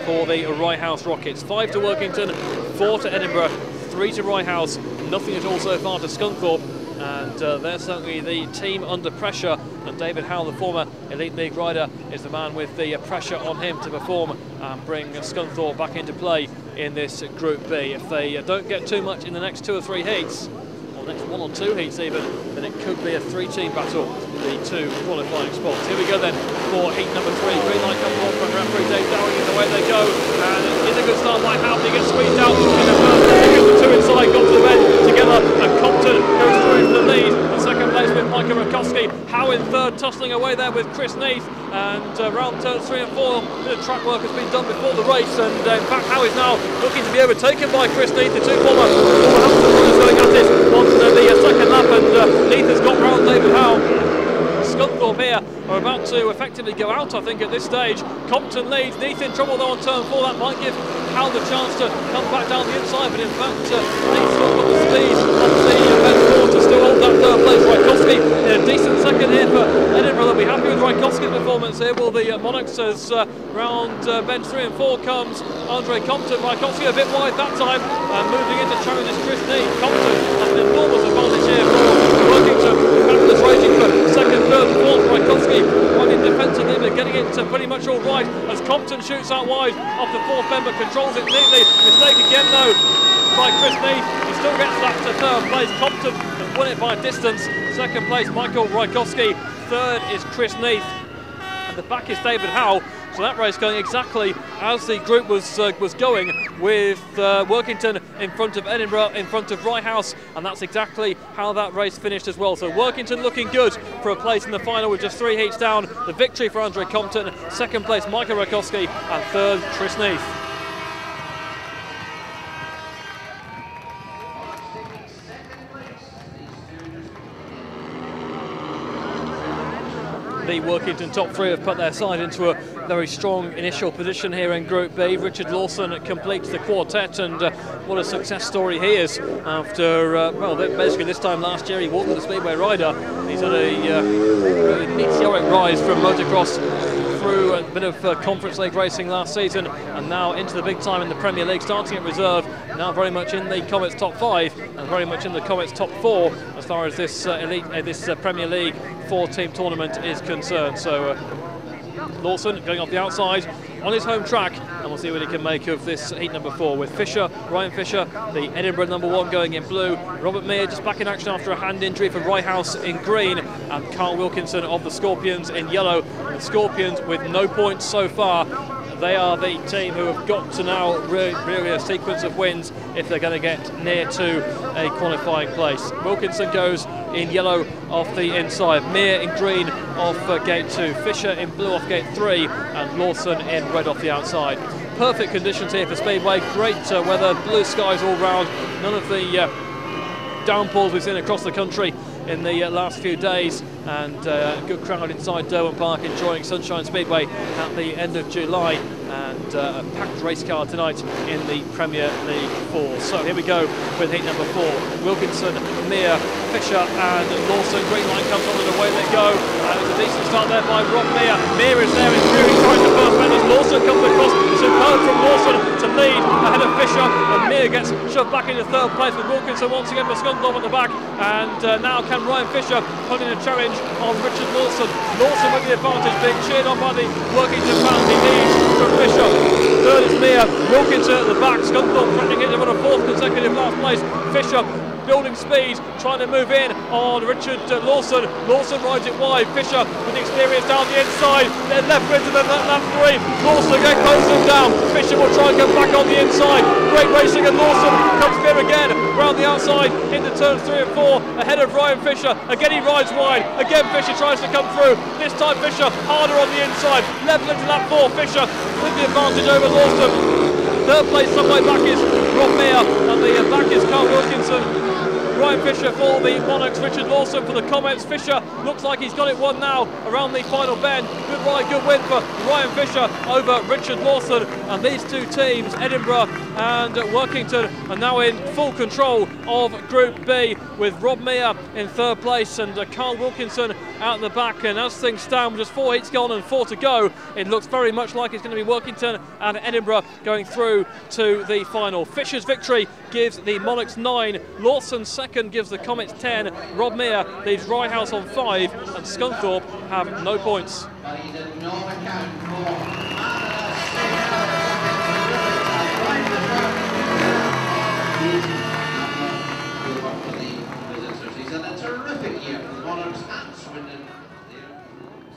for the Ryehouse Rockets. 5 to Workington, 4 to Edinburgh, 3 to Ryehouse, nothing at all so far to Scunthorpe, and they're certainly the team under pressure, and David Howe, the former Elite League rider, is the man with the pressure on him to perform and bring Scunthorpe back into play in this Group B. If they don't get too much in the next 2 or 3 heats, or next 1 or 2 heats even, then it could be a 3-team battle, the 2 qualifying spots. Here we go then for heat number 3. Green light comes on from referee Dave Dowling, and away they go, and it's a good start by Howe. He gets squeezed out in the first. The 2 inside got to the bend together, and Compton goes through for the lead. And second place with Michael Rajkowski. Howe in third, tussling away there with Chris Neath, and round turns 3 and 4. The track work has been done before the race, and in fact Howe is now looking to be overtaken by Chris Neath. The 2 former Wolverhampton runners going at it on the second lap, and Neath has got round David Howe. Scunthorpe here are about to effectively go out, I think, at this stage. Compton leads, Neath in trouble though on turn 4. That might give Howe the chance to come back down the inside, but in fact Neath's not got the speed of the bend 4 to still hold that third place. Rajkowski in a decent second here for Edinburgh. They'll be happy with Rajkowski's performance here. Will the Monarchs, as round bend 3 and 4 comes. Andre Compton, Rajkowski a bit wide that time, and moving into challenge is Chris Neath. Compton has an enormous advantage here for Workington. Fabulous racing for second, third and fourth. Rajkowski running defensively, but getting it pretty much all right as Compton shoots out wide off the 4th bend, but controls it neatly. Mistake again though by Chris Neath. He still gets that to third place. Compton has won it by distance. Second place Michael Rajkowski. Third is Chris Neath, and the back is David Howe. So that race going exactly as the group was going, with Workington in front of Edinburgh, in front of Ryehouse, and that's exactly how that race finished as well. So Workington looking good for a place in the final with just 3 heats down. The victory for Andre Compton, second place Michael Rajkowski, and third Chris Neath. The Workington top 3 have put their side into a very strong initial position here in Group B. Richard Lawson completes the quartet, and what a success story he is after, well, basically this time last year he wasn't the Speedway rider. He's had a really meteoric rise from motocross through a bit of Conference League racing last season, and now into the big time in the Premier League, starting at reserve, now very much in the Comets top 5 and very much in the Comets top 4 as far as this this Premier League 4-team tournament is concerned. So Lawson going off the outside on his home track, and we'll see what he can make of this heat number 4 with Fisher, Ryan Fisher, the Edinburgh number 1, going in blue. Robert Meir just back in action after a hand injury for Ryehouse in green, and Carl Wilkinson of the Scorpions in yellow. The Scorpions with no points so far. they are the team who have got to now really a sequence of wins if they're going to get near to a qualifying place. Wilkinson goes in yellow off the inside, Mere in green off gate 2, Fisher in blue off gate 3, and Lawson in red off the outside. Perfect conditions here for Speedway, great weather, blue skies all round, none of the downpours we've seen across the country in the last few days, and a good crowd inside Derwent Park enjoying Sunshine Speedway at the end of July, and a packed race car tonight in the Premier League 4. So here we go with heat number 4. Wilkinson, Mere, Fisher and Lawson. Green light comes on and away they go. And it's a decent start there by Rob Mere. Mere is there, it's really trying to first men as Lawson comes across. Superb from Lawson to lead ahead of Fisher, and Mere gets shoved back into third place with Wilkinson once again for Scunthorpe at the back, and now can Ryan Fisher put in a challenge on Richard Lawson. Lawson with the advantage, being cheered on by the Workington fans. He leads from Fisher. Third is Mere, Wilkinson at the back, Scunthorpe threatening him on a fourth consecutive last place. Fisher building speed, trying to move in on Richard Lawson. Lawson rides it wide. Fisher with experience down the inside. Then left into the lap 3. Lawson again closes him down. Fisher will try and get back on the inside. Great racing, and Lawson comes clear again round the outside into turns 3 and 4 ahead of Ryan Fisher. Again he rides wide. Again Fisher tries to come through. This time Fisher harder on the inside. Level into lap 4. Fisher with the advantage over Lawson. Third place some way back is Rob Mere, and the back is Carl Wilkinson. Ryan Fisher for the Monarchs, Richard Lawson for the Comets. Fisher looks like he's got it won now around the final bend. Good ride, good win for Ryan Fisher over Richard Lawson. And these two teams, Edinburgh and Workington, are now in full control of Group B, with Rob Mere in third place and Carl Wilkinson out the back. And as things stand, with just 4 heats gone and 4 to go, it looks very much like it's going to be Workington and Edinburgh going through to the final. Fisher's victory gives the Monarchs 9, Lawson's second gives the Comets 10, Rob Mere leaves Ryehouse on 5, and Scunthorpe have no points.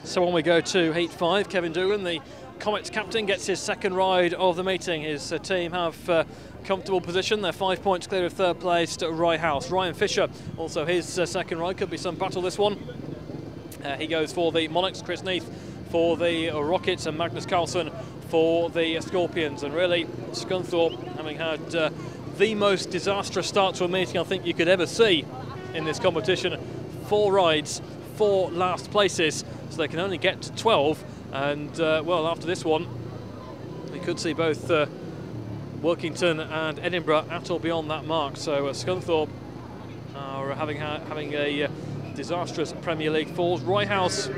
So on we go to Heat 5. Kevin Doolan, the Comets captain, gets his second ride of the meeting. His team have comfortable position. They're 5 points clear of third place to Ryehouse. Ryan Fisher, also his second ride. Could be some battle this one. He goes for the Monarchs. Chris Neath for the Rockets, and Magnus Carlsen for the Scorpions. And really, Scunthorpe, having had the most disastrous start to a meeting I think you could ever see in this competition. 4 rides, 4 last places, so they can only get to 12. And well, after this one, we could see both Workington and Edinburgh at or beyond that mark. So Scunthorpe are having a disastrous Premier League falls. Ryehouse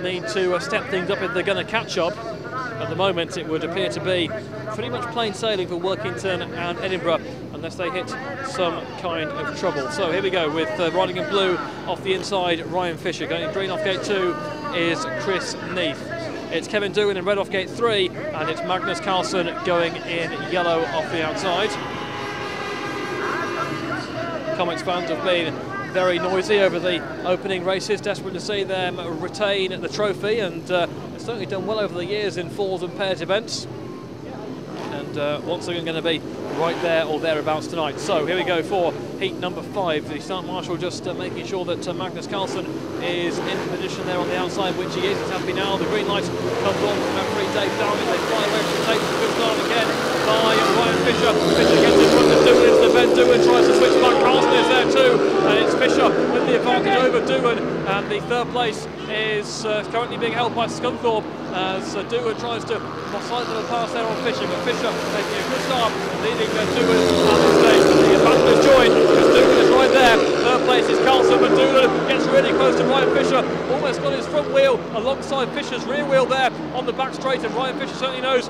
need to step things up if they're going to catch up. At the moment, it would appear to be pretty much plain sailing for Workington and Edinburgh, unless they hit some kind of trouble. So here we go with riding in blue off the inside, Ryan Fisher. Going in green off gate 2 is Chris Neath. It's Kevin Doolan in red off gate 3, and it's Magnus Carlsen going in yellow off the outside. Comets fans have been very noisy over the opening races, desperate to see them retain the trophy, and they've certainly done well over the years in fours and pairs events. And once again going to be right there or thereabouts tonight. So here we go for heat number 5. The start marshal just making sure that Magnus Carlsen is in position there on the outside, which he is. He's happy now. The green light comes on from referee Dave Downing. They fly away from the tape. Good start again by Ryan Fisher. Fisher gets in front of Doolan into the bend. Doolan tries to switch back. Carlsen is there too, and it's Fisher with the advantage over Doolan. And the third place is currently being held by Scunthorpe as Doolan tries to slight little pass there on Fisher, but Fisher making a good start, leading Doolan at this stage. The battle is joined because Doolan is right there. Third place is Carlsen, but Doolan gets really close to Ryan Fisher. Almost got his front wheel alongside Fisher's rear wheel there on the back straight, and Ryan Fisher certainly knows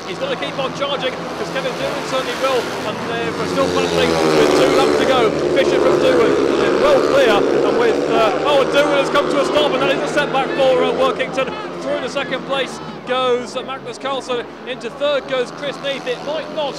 he's got to keep on charging, because Kevin Doolan certainly will, and they're still battling with 2 laps to go. Fisher from Doolan, they're well clear, and with Doolan has come to a stop, and that is a setback for Workington. Through the second place goes Magnus Carlsen, into third goes Chris Neath. It might not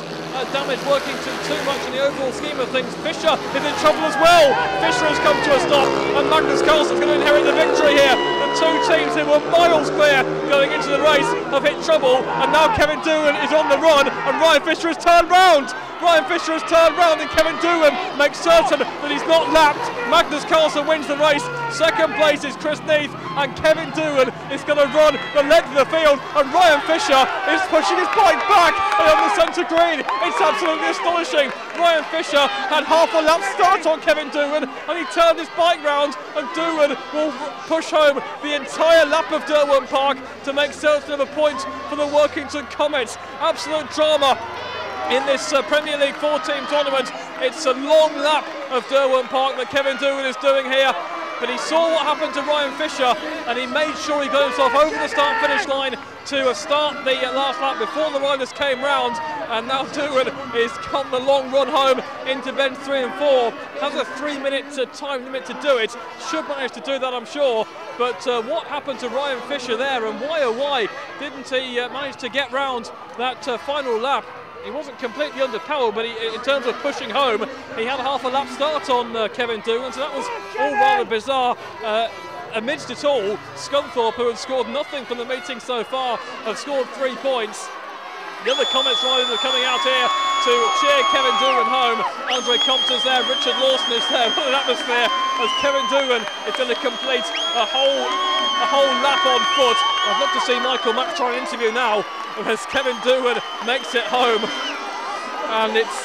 damage Workington too much in the overall scheme of things. Fisher is in trouble as well. Fisher has come to a stop, and Magnus Carlsen's going to inherit the victory here. The two teams who were miles clear going into the race have hit trouble, and now Kevin Doohan is on the run, and Ryan Fisher has turned round. Ryan Fisher has turned round, and Kevin Doohan makes certain that he's not lapped. Magnus Carlsen wins the race. Second place is Chris Neath, and Kevin Doohan is going to run the length of the field, and Ryan Fisher is pushing his bike back on the centre green. It's absolutely astonishing. Ryan Fisher had half a lap start on Kevin Doohan, and he turned his bike round, and Doohan will push home the entire lap of Derwent Park to make certain of a point for the Workington Comets. Absolute drama in this Premier League 4-team tournament. It's a long lap of Derwent Park that Kevin Doohan is doing here, but he saw what happened to Ryan Fisher, and he made sure he got himself over the start-finish line to start the last lap before the riders came round. And now Doohan is got the long run home into bends 3 and 4. Has a 3-minute time limit to do it. Should manage to do that, I'm sure. But what happened to Ryan Fisher there, and why oh why didn't he manage to get round that final lap? He wasn't completely underpowered, but in terms of pushing home, he had a half a lap start on Kevin Doohan, so that was all rather bizarre. Amidst it all, Scunthorpe, who had scored nothing from the meeting so far, have scored 3 points. The other Comets riders are coming out here to cheer Kevin Doohan home. Andre Compton's there, Richard Lawson is there. What an atmosphere as Kevin Doohan is going to complete a whole lap on foot. I'd love to see Michael Mack try an interview now as Kevin Doohan makes it home. And it's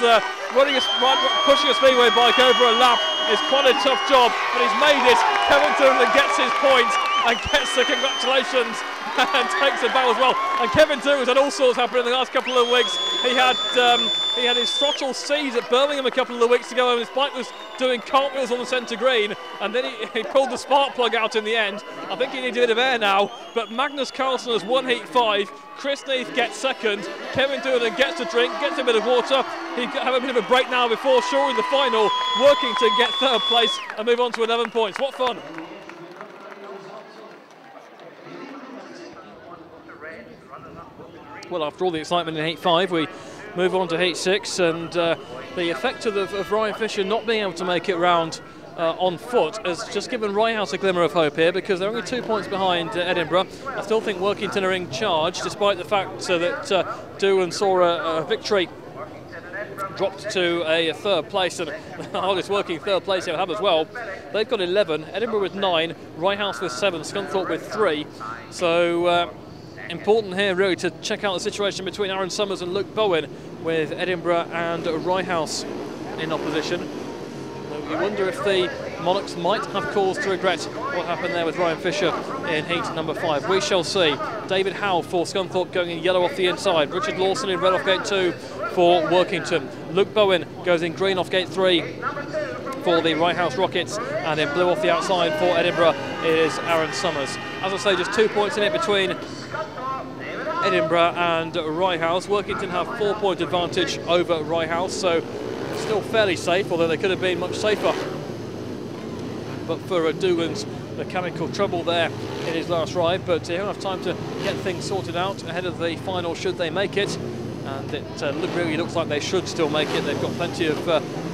pushing a speedway bike over a lap is quite a tough job, but he's made it. Kevin Doohan gets his point and gets the congratulations and takes a bow as well. And Kevin Doohan's had all sorts happen in the last couple of weeks. He had his throttle seized at Birmingham a couple of weeks ago, and his bike was doing cartwheels on the centre green, and then he pulled the spark plug out in the end. I think he needs a bit of air now, but Magnus Carlsen has won Heat 5. Chris Neath gets second. Kevin Doohan gets a drink, gets a bit of water. He have a bit of a break now before shoring the final. Workington get third place and move on to 11 points. What fun! Well, after all the excitement in Heat 5, we move on to Heat 6, and the effect of Ryan Fisher not being able to make it round on foot has just given Ryehouse a glimmer of hope here, because they're only 2 points behind Edinburgh. I still think Workington are in charge, despite the fact that Doohan saw a victory dropped to a third place, and the hardest working third place they'll have as well. They've got 11, Edinburgh with 9, Ryehouse with 7, Scunthorpe with 3. So important here really to check out the situation between Aaron Summers and Luke Bowen, with Edinburgh and Ryehouse in opposition. You wonder if the Monarchs might have cause to regret what happened there with Ryan Fisher in heat number 5. We shall see. David Howe for Scunthorpe going in yellow off the inside. Richard Lawson in red off gate 2 for Workington. Luke Bowen goes in green off gate 3 for the Ryehouse Rockets, and in blue off the outside for Edinburgh is Aaron Summers. As I say, just 2 points in it between Edinburgh and Ryehouse. Workington have 4-point advantage over Ryehouse, so still fairly safe, although they could have been much safer. But for Doohan's mechanical trouble there in his last ride, but he'll have time to get things sorted out ahead of the final should they make it. And it really looks like they should still make it. They've got plenty of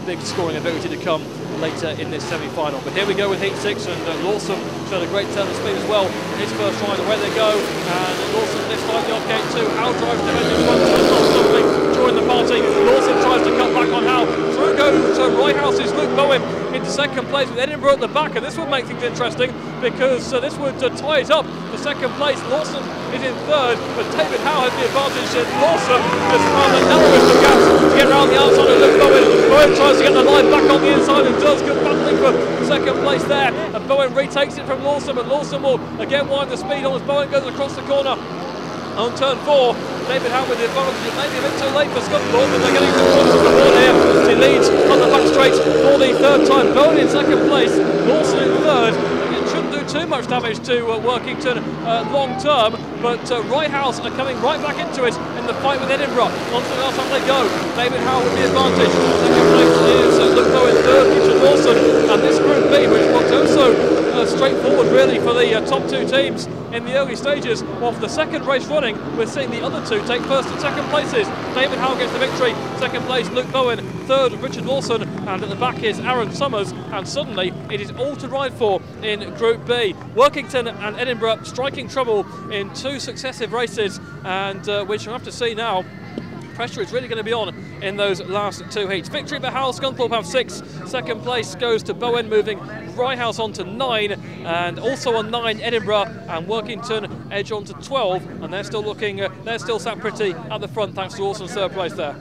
big scoring ability to come later in this semi-final. But here we go with Heat 6, and Lawson showed a great turn of speed as well in his first ride. Away they go, and Lawson this time the off gate 2. Howe drives the engine front, so not something during the party. Lawson tries to cut back on Howe. Through goes Ryehouse Luke Bowen into second place with Edinburgh at the back, and this would make things interesting because this would tie it up for second place. Lawson is in third, but David Howe has the advantage, and Lawson has found the narrowest of gaps to get around the outside of Luke Bowen. Bowen tries to get the line back on the inside and does good battling for second place there, and Bowen retakes it from Lawson, but Lawson will again wind the speed on as Bowen goes across the corner on turn 4. David Howe with the advantage. It may be a bit too late for Scunthorpe, but they're getting towards the board here. He leads on the back straight for the third time. Bowen in second place, Lawson in third. It shouldn't do too much damage to Workington long term, but Ryehouse are coming right back into it in the fight with Edinburgh. Onto the last time they go. David Howe with the advantage. Second place is Luke Bowen, third Richard Lawson, and this Group B, which was also straightforward really for the top 2 teams in the early stages. Well, for the second race running, we're seeing the other 2 take first and second places. David Howe gets the victory, second place Luke Bowen, third Richard Lawson, and at the back is Aaron Summers, and suddenly it is all to ride for in Group B. Workington and Edinburgh striking trouble in 2 successive races, and which we'll have to see now. Pressure is really going to be on in those last 2 heats. Victory for Hull, Scunthorpe have 6. Second place goes to Bowen, moving Ryehouse on to 9, and also on 9 Edinburgh, and Workington edge on to 12, and they're still looking, they're still sat pretty at the front thanks to Lawson's 3rd place there.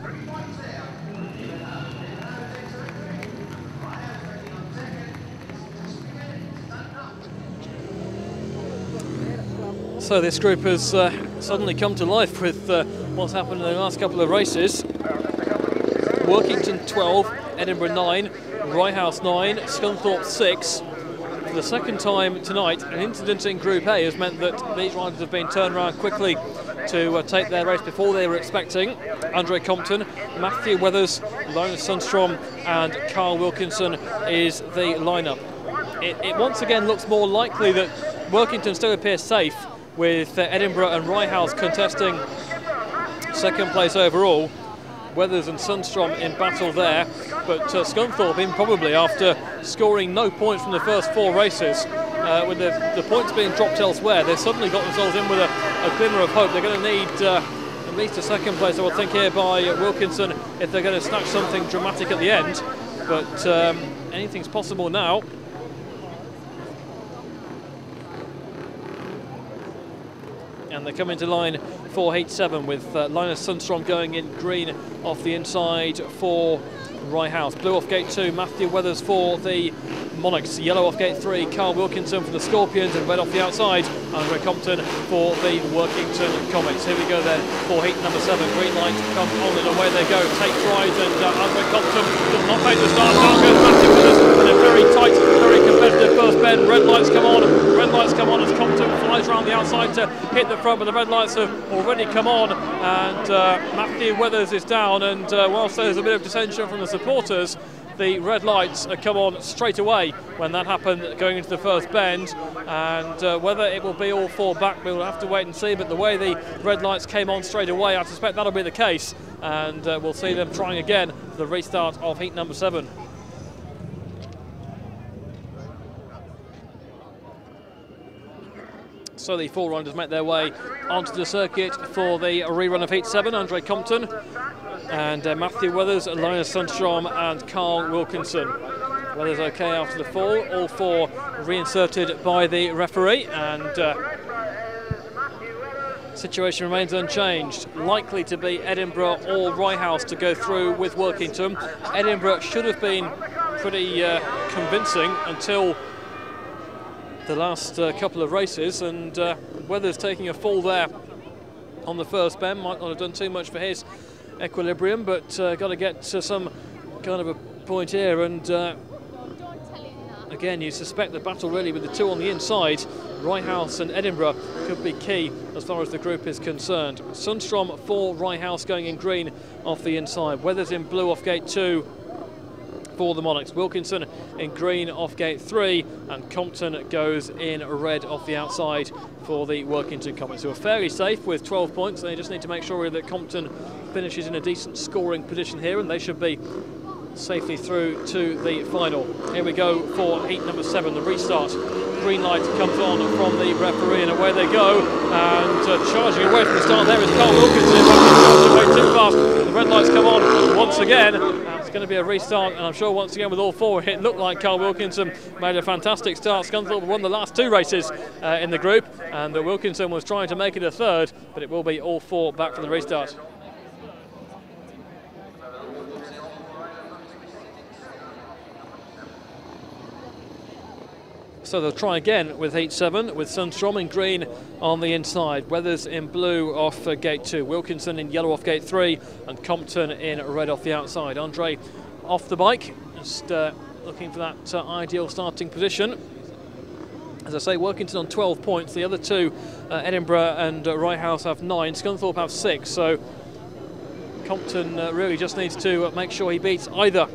So this group has suddenly come to life with what's happened in the last couple of races. Workington 12, Edinburgh 9, Ryehouse 9, Scunthorpe 6. For the second time tonight, an incident in Group A has meant that these riders have been turned around quickly to take their race before they were expecting. Andre Compton, Matthew Weathers, Linus Sundstrom and Carl Wilkinson is the lineup. It once again looks more likely that Workington still appears safe, with Edinburgh and Ryehouse contesting second place overall. Weathers and Sundstrom in battle there, but Scunthorpe in probably after scoring no points from the first 4 races. With the points being dropped elsewhere, they've suddenly got themselves in with a glimmer of hope. They're going to need at least a second place, I would think, here by Wilkinson if they're going to snatch something dramatic at the end. But anything's possible now. And they come into line for Heat 7 with Linus Sundstrom going in green off the inside for Ryehouse. Blue off gate 2, Matthew Weathers for the Monarchs. Yellow off gate 3, Carl Wilkinson for the Scorpions, and red off the outside, Andre Compton for the Workington Comets. Here we go then for heat number 7. Green light comes on and away they go. Takes right, and Andre Compton does not make the start. Down goes Matthew Weathers in a very tight, very competitive first bend. Red lights come on. Red lights come on as Compton flies around the outside to hit the front, but the red lights have already come on, and Matthew Weathers is down. And whilst there's a bit of dissension from the supporters, the red lights come on straight away when that happened going into the first bend, and whether it will be all 4 back we'll have to wait and see, but the way the red lights came on straight away, I suspect that'll be the case, and we'll see them trying again for the restart of heat number 7. So the 4 riders make their way onto the circuit for the rerun of heat 7. Andre Compton and Matthew Weathers, Linus Sundstrom and Carl Wilkinson. Weathers okay after the fall, all 4 reinserted by the referee, and situation remains unchanged. Likely to be Edinburgh or Ryehouse to go through with Workington. Edinburgh should have been pretty convincing until the last couple of races, and Weathers taking a fall there on the first bend might not have done too much for his equilibrium, but got to get to some kind of a point here, and again you suspect the battle really with the 2 on the inside, Ryehouse and Edinburgh, could be key as far as the group is concerned. Sundstrom for Ryehouse going in green off the inside, Weathers in blue off gate 2 for the Monarchs, Wilkinson in green off gate 3, and Compton goes in red off the outside for the Workington Comets, who are fairly safe with 12 points. They just need to make sure that Compton finishes in a decent scoring position here, and they should be safely through to the final. Here we go for heat number 7, the restart. Green light comes on from the referee, and away they go, and charging away from the start there is Carl Wilkinson. Away too fast. The red lights come on once again. It's going to be a restart, and I'm sure once again with all 4 it looked like Carl Wilkinson made a fantastic start. Scunthorpe won the last 2 races in the group, and Wilkinson was trying to make it a 3rd, but it will be all 4 back for the restart. So they'll try again with heat 7 with Sundstrom in green on the inside, Weathers in blue off gate 2, Wilkinson in yellow off gate 3, and Compton in red off the outside. Andre off the bike, just looking for that ideal starting position. As I say, Workington on 12 points, the other 2, Edinburgh and Ryehouse, have 9, Scunthorpe have 6, so Compton really just needs to make sure he beats either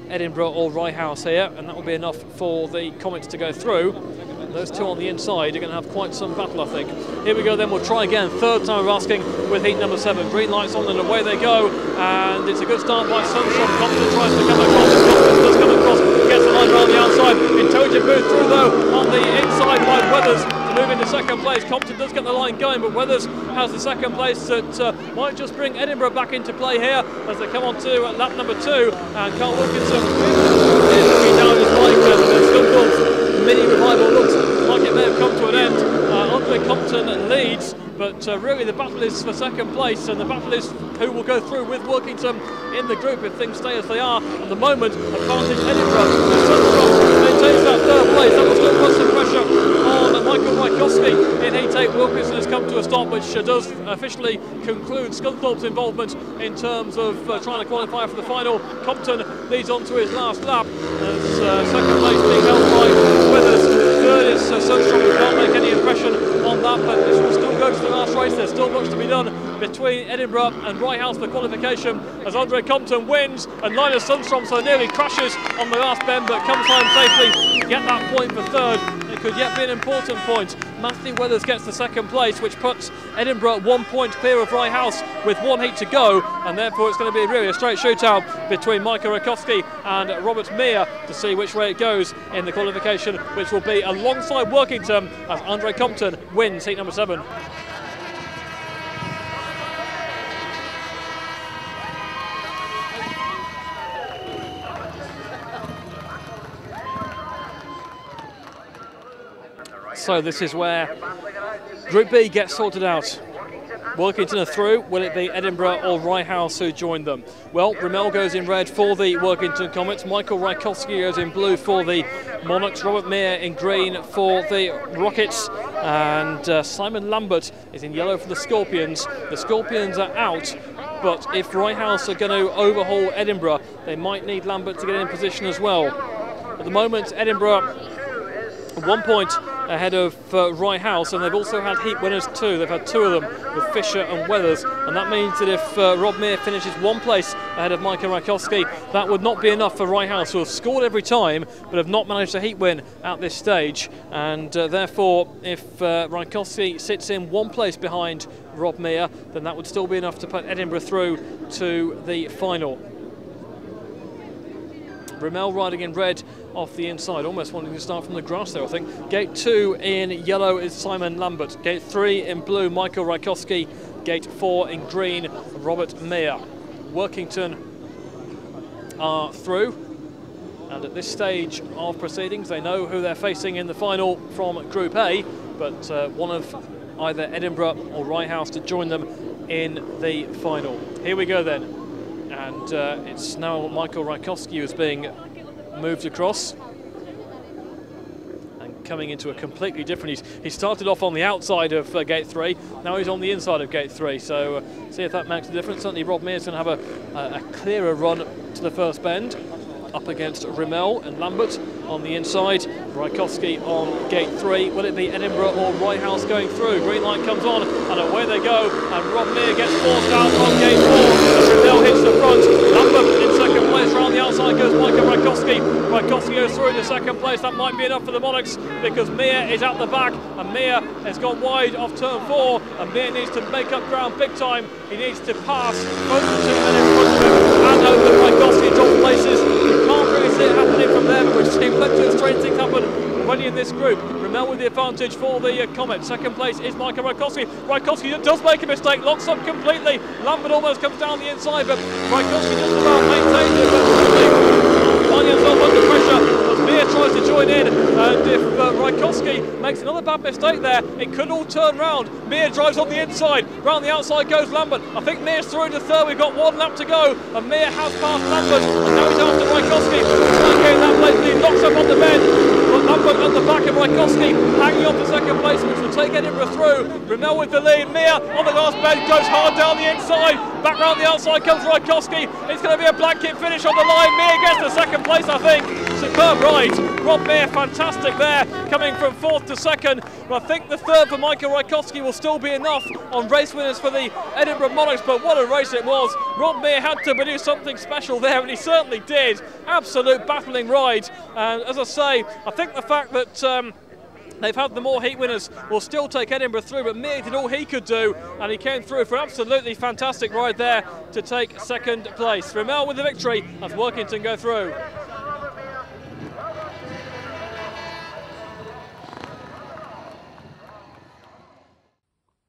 Edinburgh or Ryehouse here, and that will be enough for the Comets to go through. Those 2 on the inside are going to have quite some battle, I think. Here we go then, we'll try again, 3rd time of asking with heat number 7. Green lights on and away they go, and it's a good start by Sundstrom. Compton tries to come across. does come across, gets the line around the outside. Intelligent move through though on the inside by Weathers to move into second place. Compton does get the line going, but Weathers has the second place that might just bring Edinburgh back into play here as they come on to lap number 2. And Carl Wilkinson is looking down his bike, and Scunthorpe's mini revival looks like it may have come to an end. Andre Compton leads, but really the battle is for second place, and the battle is who will go through with Workington in the group if things stay as they are. At the moment, advantage Edinburgh. Sundstrom maintains that third place. That will still put some pressure on Michael Rykowski in Heat 8. Wilkinson has come to a stop, which does officially conclude Scunthorpe's involvement in terms of trying to qualify for the final. Compton leads on to his last lap as second place being held by Weathers. Third is Sundstrom, who can't make any impression on that, but this will still go to the last race. There's still much to be done between Edinburgh and Ryehouse for qualification as Andre Compton wins and Linus Sundstrom so nearly crashes on the last bend but comes home safely to get that point for third. It could yet be an important point. Matthew Weathers gets the second place, which puts Edinburgh 1 point clear of Ryehouse with 1 heat to go, and therefore it's going to be really a straight shootout between Michael Rykowski and Robert Meir to see which way it goes in the qualification, which will be alongside Workington as Andre Compton wins heat number 7. So this is where Group B gets sorted out. Workington are through. Will it be Edinburgh or Ryehouse who join them? Well, Ramil goes in red for the Workington Comets. Michael Rykowski goes in blue for the Monarchs. Robert Meir in green for the Rockets. And Simon Lambert is in yellow for the Scorpions. The Scorpions are out, but if Ryehouse are going to overhaul Edinburgh, they might need Lambert to get in position as well. At the moment, Edinburgh 1 point ahead of Ryehouse, and they've also had heat winners too. They've had 2 of them with Fisher and Weathers, and that means that if Rob Meir finishes 1 place ahead of Michael Rykowski, that would not be enough for Ryehouse, who have scored every time but have not managed a heat win at this stage. And therefore, if Rykowski sits in 1 place behind Rob Meir, then that would still be enough to put Edinburgh through to the final. Ramil riding in red off the inside, almost wanting to start from the grass there, I think. Gate 2 in yellow is Simon Lambert. Gate 3 in blue, Michael Rykowski. Gate 4 in green, Robert Meir. Workington are through, and at this stage of proceedings, they know who they're facing in the final from Group A, but one of either Edinburgh or Ryehouse to join them in the final. Here we go then. And it's now Michael Rykowski who's being moved across and coming into a completely different. He started off on the outside of Gate 3, now he's on the inside of Gate 3, so see if that makes a difference. Certainly Rob Meir's going to have a clearer run to the first bend, up against Ramil and Lambert on the inside. Rykowski on Gate 3. Will it be Edinburgh or Ryehouse going through? Green light comes on and away they go, and Rob Meir gets forced out on Gate 4 as Ramil hits the front. Lambert in second place. Around the outside goes Michael Rykowski. Rykowski goes through into second place. That might be enough for the Monarchs because Meir is at the back, and Meir has gone wide off turn 4, and Meir needs to make up ground big time. He needs to pass both the 2 men in front of him and hope that Rykowski drops places. You can't really see it happening from there, but we've seen plenty of strange things happen already in this group. Ramil with the advantage for the Comet. Second place is Michael Rykowski. Rykowski does make a mistake, locks up completely. Lambert almost comes down the inside, but Rykowski just about maintains it, but finding himself under pressure as Meir tries to join in, and if Rykowski makes another bad mistake there, it could all turn round. Meir drives on the inside, round the outside goes Lambert. I think Meir's through into third, we've got 1 lap to go, and Meir has passed Lambert, and now he's after Rykowski. Again, that place lead, knocks up on the bend, but Lambert at the back of Rykowski, hanging on to second place, which will take Edinburgh through. Ramil with the lead, Meir on the last bend, goes hard down the inside, back round the outside comes Rykowski. It's going to be a blanket finish on the line. Meir gets the second place, I think. Superb ride. Rob Meir, fantastic there, coming from 4th to 2nd. But I think the third for Michael Rykowski will still be enough on race winners for the Edinburgh Monarchs, but what a race it was. Rob Meir had to produce something special there, and he certainly did. Absolute battling ride. And as I say, I think the fact that they've had the more heat winners will still take Edinburgh through, but Meir did all he could do, and he came through for an absolutely fantastic ride there to take second place. Ramil with the victory as Workington go through.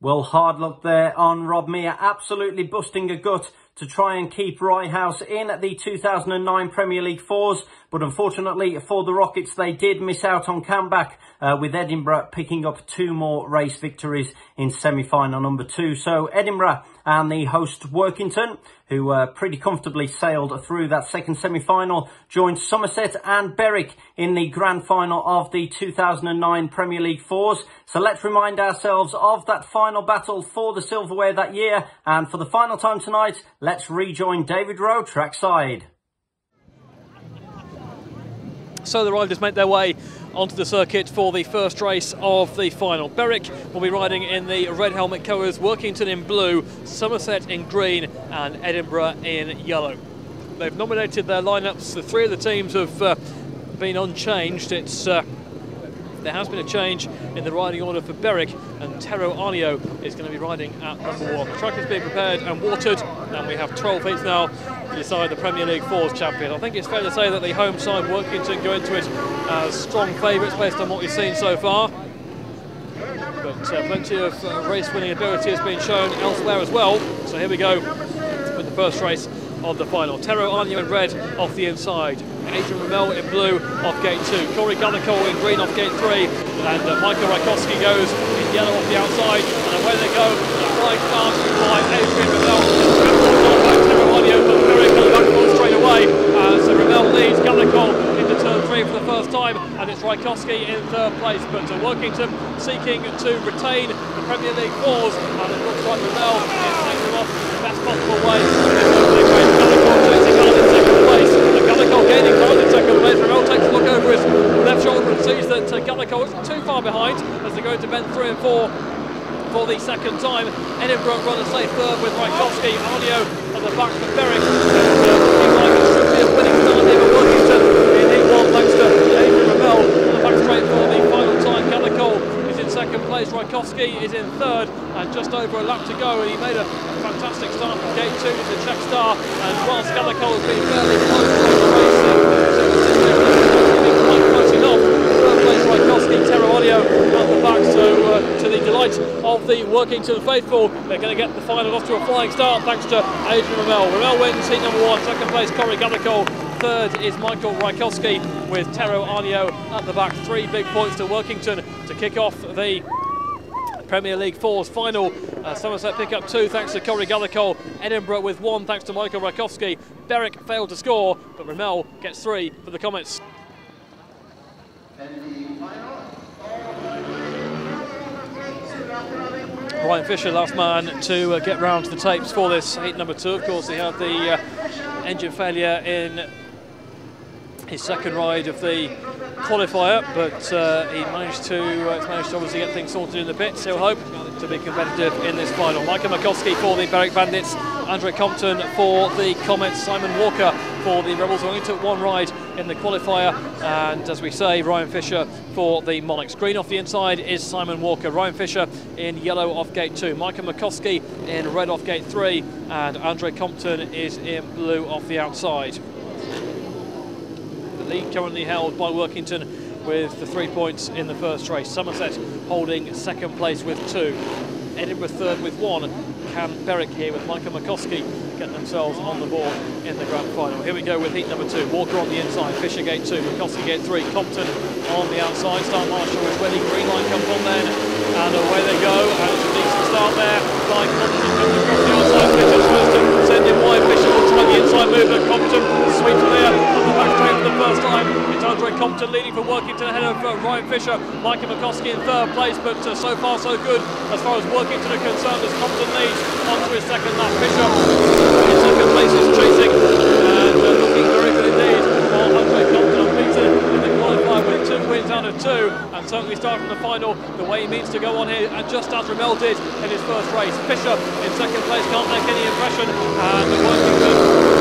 Well, hard luck there on Rob Meir, absolutely busting a gut to try and keep Rye House in the 2009 Premier League fours. But unfortunately for the Rockets, they did miss out on comeback, with Edinburgh picking up 2 more race victories in semi-final number 2. So Edinburgh and the host Workington, who pretty comfortably sailed through that second semi-final, joined Somerset and Berwick in the grand final of the 2009 Premier League fours. So let's remind ourselves of that final battle for the silverware that year. And for the final time tonight, let's rejoin David Rowe trackside. So the riders make their way onto the circuit for the first race of the final. Berwick will be riding in the red helmet colours, Workington in blue, Somerset in green and Edinburgh in yellow. They've nominated their lineups. The 3 of the teams have been unchanged. There has been a change in the riding order for Berwick, and Tero Arnio is going to be riding at number 1. The track is being prepared and watered, and we have 12 heats now to decide the Premier League Fours champion. I think it's fair to say that the home side Workington go into it as strong favourites based on what we've seen so far. But plenty of race-winning ability has been shown elsewhere as well. So here we go with the first race of the final. Tero Arnio in red off the inside. Adrian Ramil in blue off gate 2. Corey Gunnicol in green off gate 3. And Michael Rakowski goes in yellow off the outside. And away they go. Flying start by Adrian Ramil. Tero Arnio, but very coming back full straight away. So Ramil leads Gunnicol into turn 3 for the first time. And it's Rakowski in 3rd place. But Workington seeking to retain the Premier League fours. And it looks like Ramil is taking them off the best possible way. Gunnicol gaining ground in 2nd place. Ramil takes a look over his left shoulder and sees that Gunnicol isn't too far behind as they're going to bend 3 and 4 for the second time. Edinburgh run a safe 3rd with Rakowski. Arnio at the back for Berwick. Looking like it should be a winning start here for Workington in Heat 1 thanks to Adrian Ramil on the back straight for the final time. Gunnicol is in 2nd place. Rakowski is in 3rd and just over a lap to go, and he made a fantastic start from gate 2 to the Czech Star, and whilst Gunnicol has been fairly close to the race, quite close enough. 3rd place Rakowski, Tero Arnio at the back, so to the delight of the Workington faithful, they're going to get the final off to a flying start thanks to Adrian Ramil. Ramil wins heat number 1, 2nd place Corey Gunnicol, 3rd is Michael Rakowski with Tero Arnio at the back. 3 big points to Workington to kick off the Premier League Fours final. Somerset pick up 2 thanks to Corey Gunnicol. Edinburgh with 1 thanks to Michael Rakowski. Berwick failed to score, but Ramil gets 3 for the Comets. Ryan Fisher, last man to get round to the tapes for this heat number 2. Of course, he had the engine failure in his 2nd ride of the qualifier, but he managed to obviously get things sorted in the pits. He'll hope to be competitive in this final. Michael Rakowski for the Berwick Bandits, Andre Compton for the Comets, Simon Walker for the Rebels, who only took 1 ride in the qualifier, and as we say, Ryan Fisher for the Monarchs. Green off the inside is Simon Walker. Ryan Fisher in yellow off gate 2. Michael Rakowski in red off gate 3, and Andre Compton is in blue off the outside. The lead currently held by Workington with the 3 points in the first race. Somerset holding 2nd place with 2. Edinburgh 3rd with 1. Can Berwick here with Michael Rakowski get themselves on the board in the grand final? Here we go with heat number 2. Walker on the inside, Fisher gate 2, Rakowski gate 3, Compton on the outside. Start marshal is ready, green line comes on then, and away they go. And it's a decent start there by Compton, comes across the outside. Fisher's first to send him wide. Fisher will try the inside movement. Compton sweeps clear on the back straight for the first time. It's Andre Compton leading for Workington ahead of Ryan Fisher. Michael Rakowski in 3rd place, but so far so good as far as Workington are concerned as Compton leads onto his 2nd lap. Fisher in 2nd place is chasing and looking very good indeed for Andre Compton, unbeaten in the qualifier with 2 wins out of 2, and certainly starting the final the way he means to go on here, and just as Ramil did in his first race. Fisher in 2nd place can't make any impression, and Workington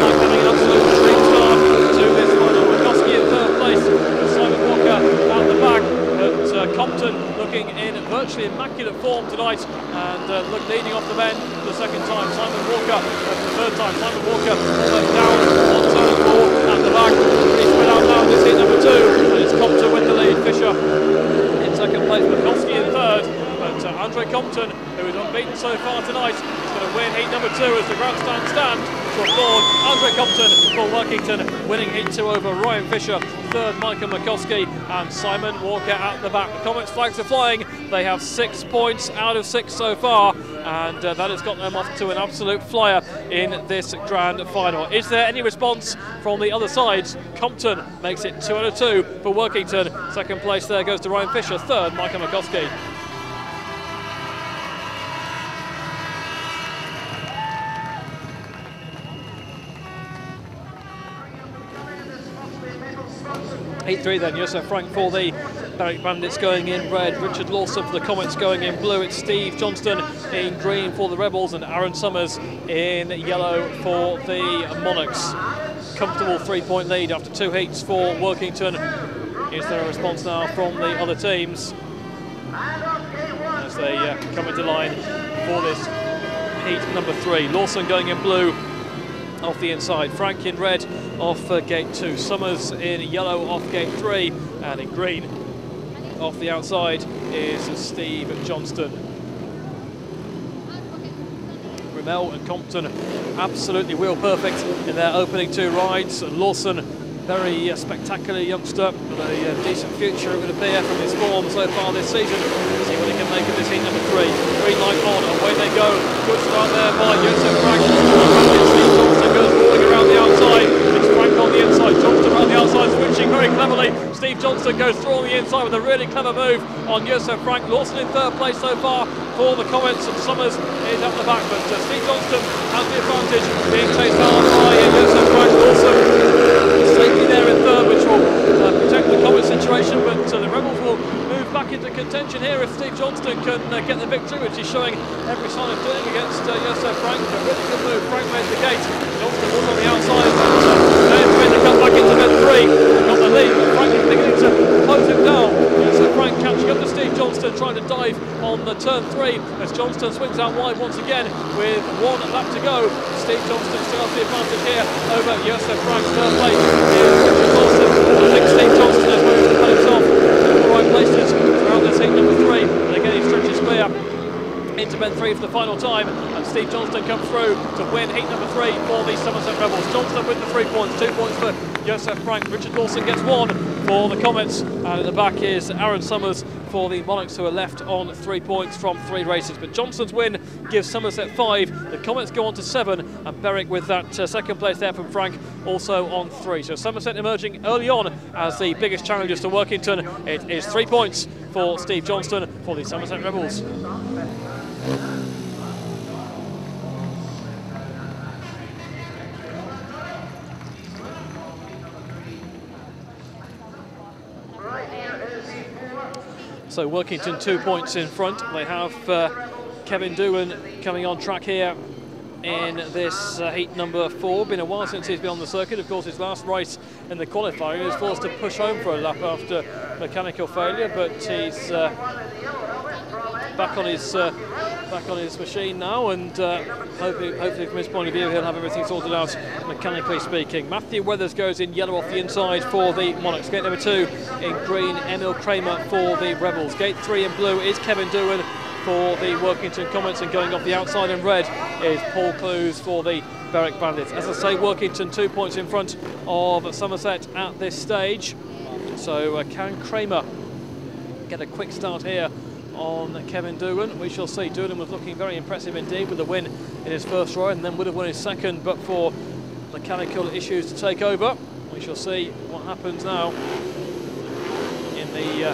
like having an absolute dream start to this final. Rakowski in 3rd place with Simon Walker at the back, but Compton looking in virtually immaculate form tonight, and leading off the bend for the 2nd time. Simon Walker for the 3rd time. Simon Walker down on turn 4 at the back. He's split out now in this heat number 2, and it's Compton with the lead. Fisher in 2nd place, Rakowski in 3rd, but But Andre Compton, who is unbeaten so far tonight, is going to win heat number 2 as the grandstand stand to applaud Andre Compton for Workington, winning heat 2 over Ryan Fisher, third Michael McCoskey, and Simon Walker at the back. The Comets flags are flying. They have 6 points out of 6 so far, and that has got them off to an absolute flyer in this grand final. Is there any response from the other sides? Compton makes it 2 out of 2 for Workington. Second place there goes to Ryan Fisher, third Michael McCoskey. Heat 3 then, Joseph Frank for the Berwick Bandits going in red, Richard Lawson for the Comets going in blue, it's Steve Johnston in green for the Rebels, and Aaron Summers in yellow for the Monarchs. Comfortable 3-point lead after 2 heats for Workington. Is there a response now from the other teams as they come into line for this heat number 3? Lawson going in blue off the inside, Frank in red off gate 2, Summers in yellow off gate 3, and in green off the outside is Steve Johnston. Ramil and Compton absolutely wheel perfect in their opening 2 rides. Lawson, very spectacular youngster with a decent future, it would appear, from his form so far this season. See what he can make of this heat number 3. Green light on, away they go. Good start there by Joseph Frank. Steve Johnston goes rolling around the outside. It's Frank on the inside, Johnston around the outside, switching very cleverly. Steve Johnston goes through on the inside with a really clever move on Joseph Frank. Lawson in third place so far for the Comets, and Summers is at the back, but Steve Johnston has the advantage, being chased hard by Joseph Frank. Lawson safely there in third, which will protect the Comets situation, but the Rebels will move back into contention here if Steve Johnston can get the victory, which he's showing every sign of doing against Joseph Frank. A really good move. Frank made the gate. Johnston was on the outside, but they're trying to cut back into bed 3. Got the lead, but Frank is beginning to close him down. Joseph Frank catching up to Steve Johnston, trying to dive on the turn 3 as Johnston swings out wide once again with 1 lap to go. Steve Johnston still has the advantage here over Joseph Frank. Third place is Richard Lawson. I think Steve Johnston has moved to put himself in the right places throughout this heat number 3, and again he stretches clear into bend 3 for the final time, and Steve Johnston comes through to win heat number 3 for the Somerset Rebels. Johnston with the 3 points, 2 points for Joseph Frank. Richard Lawson gets 1 for the Comets, and at the back is Aaron Summers for the Monarchs, who are left on 3 points from 3 races. But Johnston's win gives Somerset 5, the Comets go on to 7, and Berwick with that second place there from Frank also on 3. So Somerset emerging early on as the biggest challengers to Workington. It is 3 points for Steve Johnston for the Somerset Rebels. So Workington 2 points in front. They have Kevin Bowen coming on track here in this heat number 4. Been a while since he's been on the circuit. Of course, his last race in the qualifying, he was forced to push home for a lap after mechanical failure, but he's back on his machine now, and hopefully from his point of view he'll have everything sorted out mechanically speaking. Matthew Weathers goes in yellow off the inside for the Monarchs. Gate number 2 in green, Emil Kramer for the Rebels. Gate 3 in blue is Kevin Bowen for the Workington Comets, and going off the outside in red is Paul Clues for the Berwick Bandits. As I say, Workington 2 points in front of Somerset at this stage. So can Kramer get a quick start here on Kevin Bowen? We shall see. Bowen was looking very impressive indeed with the win in his first ride, and then would have won his second but for mechanical issues to take over. We shall see what happens now in the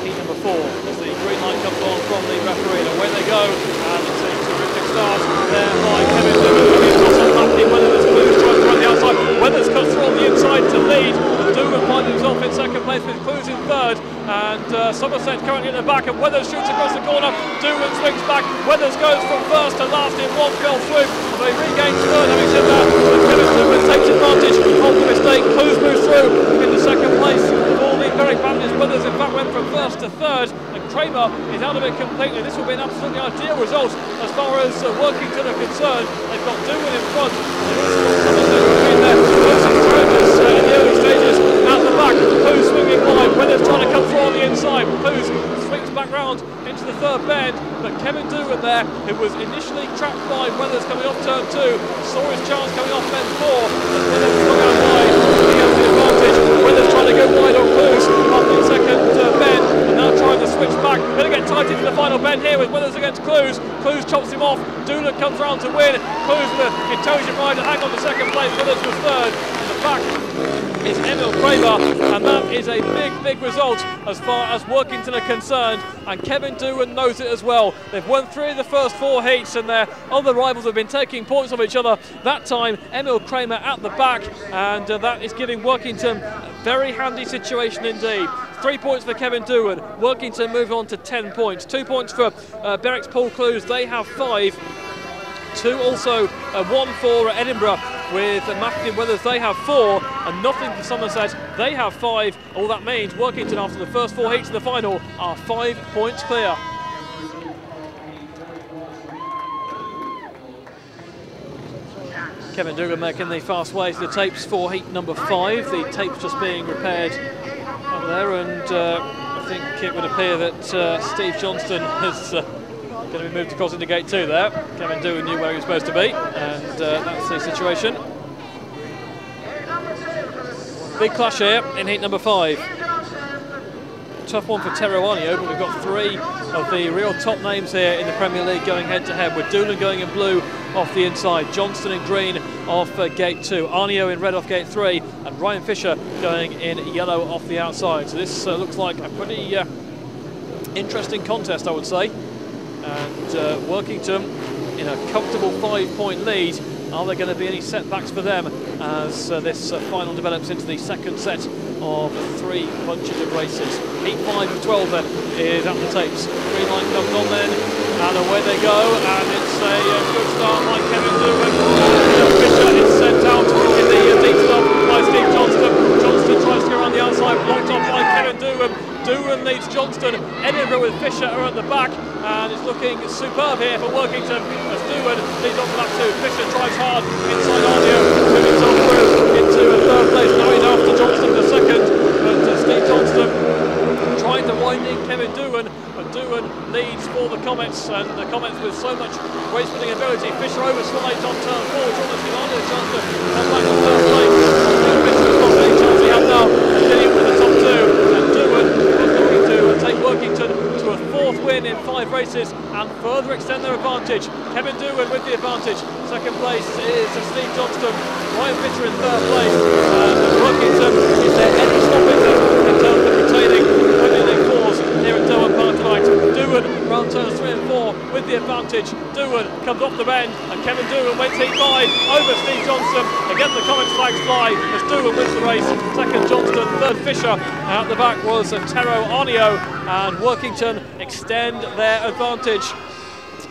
heat number 4 as the green light comes on from the referee. And away they go, and it's a terrific start there by Kevin Bowen. Weathers Clues trying to run the outside. Weathers cuts through on the inside to lead. Bowen finds himself in second place with Clues in third, and Somerset currently in the back, and Weathers shoots across the corner. Bowen swings back. Weathers goes from first to last in one fell swoop. They regain third, having said that, but Kevin Bowen takes advantage of the mistake. Clues moves through into second place for the Berwick Bandits. Weathers in fact went from first to third, and Kramer is out of it completely. This will be an absolutely ideal result as far as Workington are concerned. They've got Bowen in front, and Somerset between there. In the early stages at the back. Clues swinging wide. Weathers trying to come through on the inside. Clues swings back round into the third bend, but Kevin Doohan there, who was initially trapped by Weathers coming off turn 2, saw his chance coming off bend 4, and Weathers swung out wide, he has the advantage. Weathers trying to go wide on Clues after the second bend, and now trying to switch back. Going to get tight into the final bend here with Weathers against Clues. Clues chops him off. Doohan comes round to win. Clues with an intelligent ride to hang on to second place. Weathers was third. In the back is Emil Kramer, and that is a big result as far as Workington are concerned, and Kevin Doohan knows it as well. They've won 3 of the first 4 heats, and their other rivals have been taking points off each other. That time Emil Kramer at the back, and that is giving Workington a very handy situation indeed. 3 points for Kevin Doohan. Workington move on to 10 points. 2 points for Berwick's Paul Clues, they have 5. 2 also, 1 for Edinburgh with Matthew Weathers, they have 4, and nothing for Somerset, they have 5. All that means Workington after the first 4 heats of the final are 5 points clear. Kevin Doohan making the fast way to the tapes for heat number 5. The tape's just being repaired up there, and I think it would appear that Steve Johnston is going to be moved across into gate 2 there. Kevin Doohan knew where he was supposed to be, and that's the situation. Big clash here in heat number 5. Tough one for Teruanio, but we've got 3 of the real top names here in the Premier League going head to head, with Doohan going in blue off the inside, Johnston in green off gate 2, Arnio in red off gate 3, and Ryan Fisher going in yellow off the outside. So this looks like a pretty interesting contest, I would say. And Workington in a comfortable 5-point lead. Are there going to be any setbacks for them as this final develops into the second set of 3 bunches of races? Heat 5 of 12 then is at the tapes. Green light comes on then, and away they go, and it's a good start by Kevin Doohan. Fisher is sent out in the deep stop by Steve Johnston. Johnston tries to go around the outside, blocked off by Kevin Doohan. Doohan leads Johnston. Edinburgh with Fisher are at the back, and it's looking superb here for Workington as Doohan leads on to that 2. Fisher drives hard inside Arnio, moving himself through into a third place. Now he's after Johnston for second, but Steve Johnston trying to wind in Kevin Doohan, but Doohan leads for the Comets, and the Comets with so much race winning ability. Fisher overslides on turn 4. Jonathan Arnio a chance to come back to third place. Fisher's got any chance he has now of getting with the top 2, and Doohan to take Workington to a 4th win in 5 races and further extend their advantage. Kevin Doohan with the advantage. Second place is Steve Johnston. Ryan Fisher in 3rd place. And Workington, is there any stopping them in terms of retaining winning their cause here at Dowen Park tonight? Doohan round turns 3 and 4 with the advantage. Doohan comes off the bend, and Kevin Doohan wins heat 5 over Steve Johnston. Again the Comets flags fly as Doohan wins the race. Second Johnston, 3rd Fisher. Out the back was Tero Arnio, and Workington extend their advantage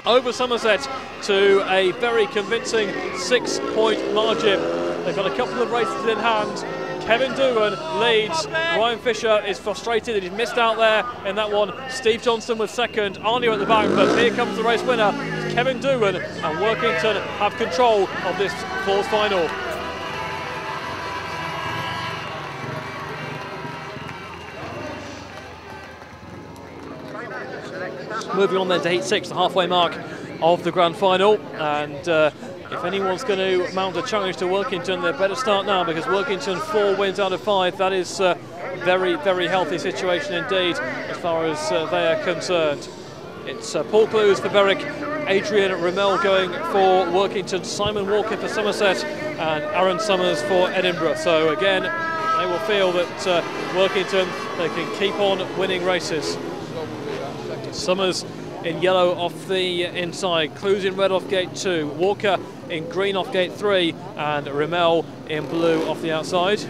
over Somerset to a very convincing 6-point margin. They've got a couple of races in hand. Kevin Doohan leads. Ryan Fisher is frustrated that he's missed out there in that one. Steve Johnston was second. Arnio at the back, but here comes the race winner. Kevin Doohan, and Workington have control of this 4th final. Moving on then to heat 6, the halfway mark of the grand final, and if anyone's going to mount a challenge to Workington, they better start now, because Workington 4 wins out of 5. That is a very healthy situation indeed as far as they are concerned. It's Paul Clues for Berwick, Adrian Ramil going for Workington, Simon Walker for Somerset, and Aaron Summers for Edinburgh. So again, they will feel that Workington, they can keep on winning races. Summers in yellow off the inside, Clues in red off gate 2, Walker in green off gate 3, and Ramil in blue off the outside.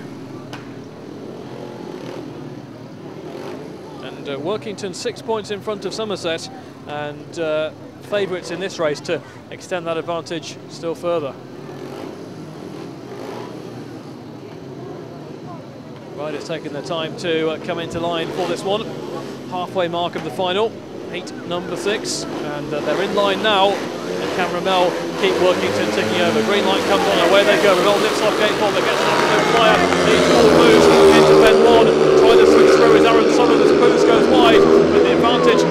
And Workington 6 points in front of Somerset, and favourites in this race to extend that advantage still further. Riders taking their time to come into line for this one. Halfway mark of the final. Heat number 6, and they're in line now, and can Ramil keep Workington ticking over? Green light comes on, away they go. Ramil nips off gate 4, they get an afternoon flyer, leads all moves into bend 1, trying to switch through is Aaron Summers as Clues goes wide, with the advantage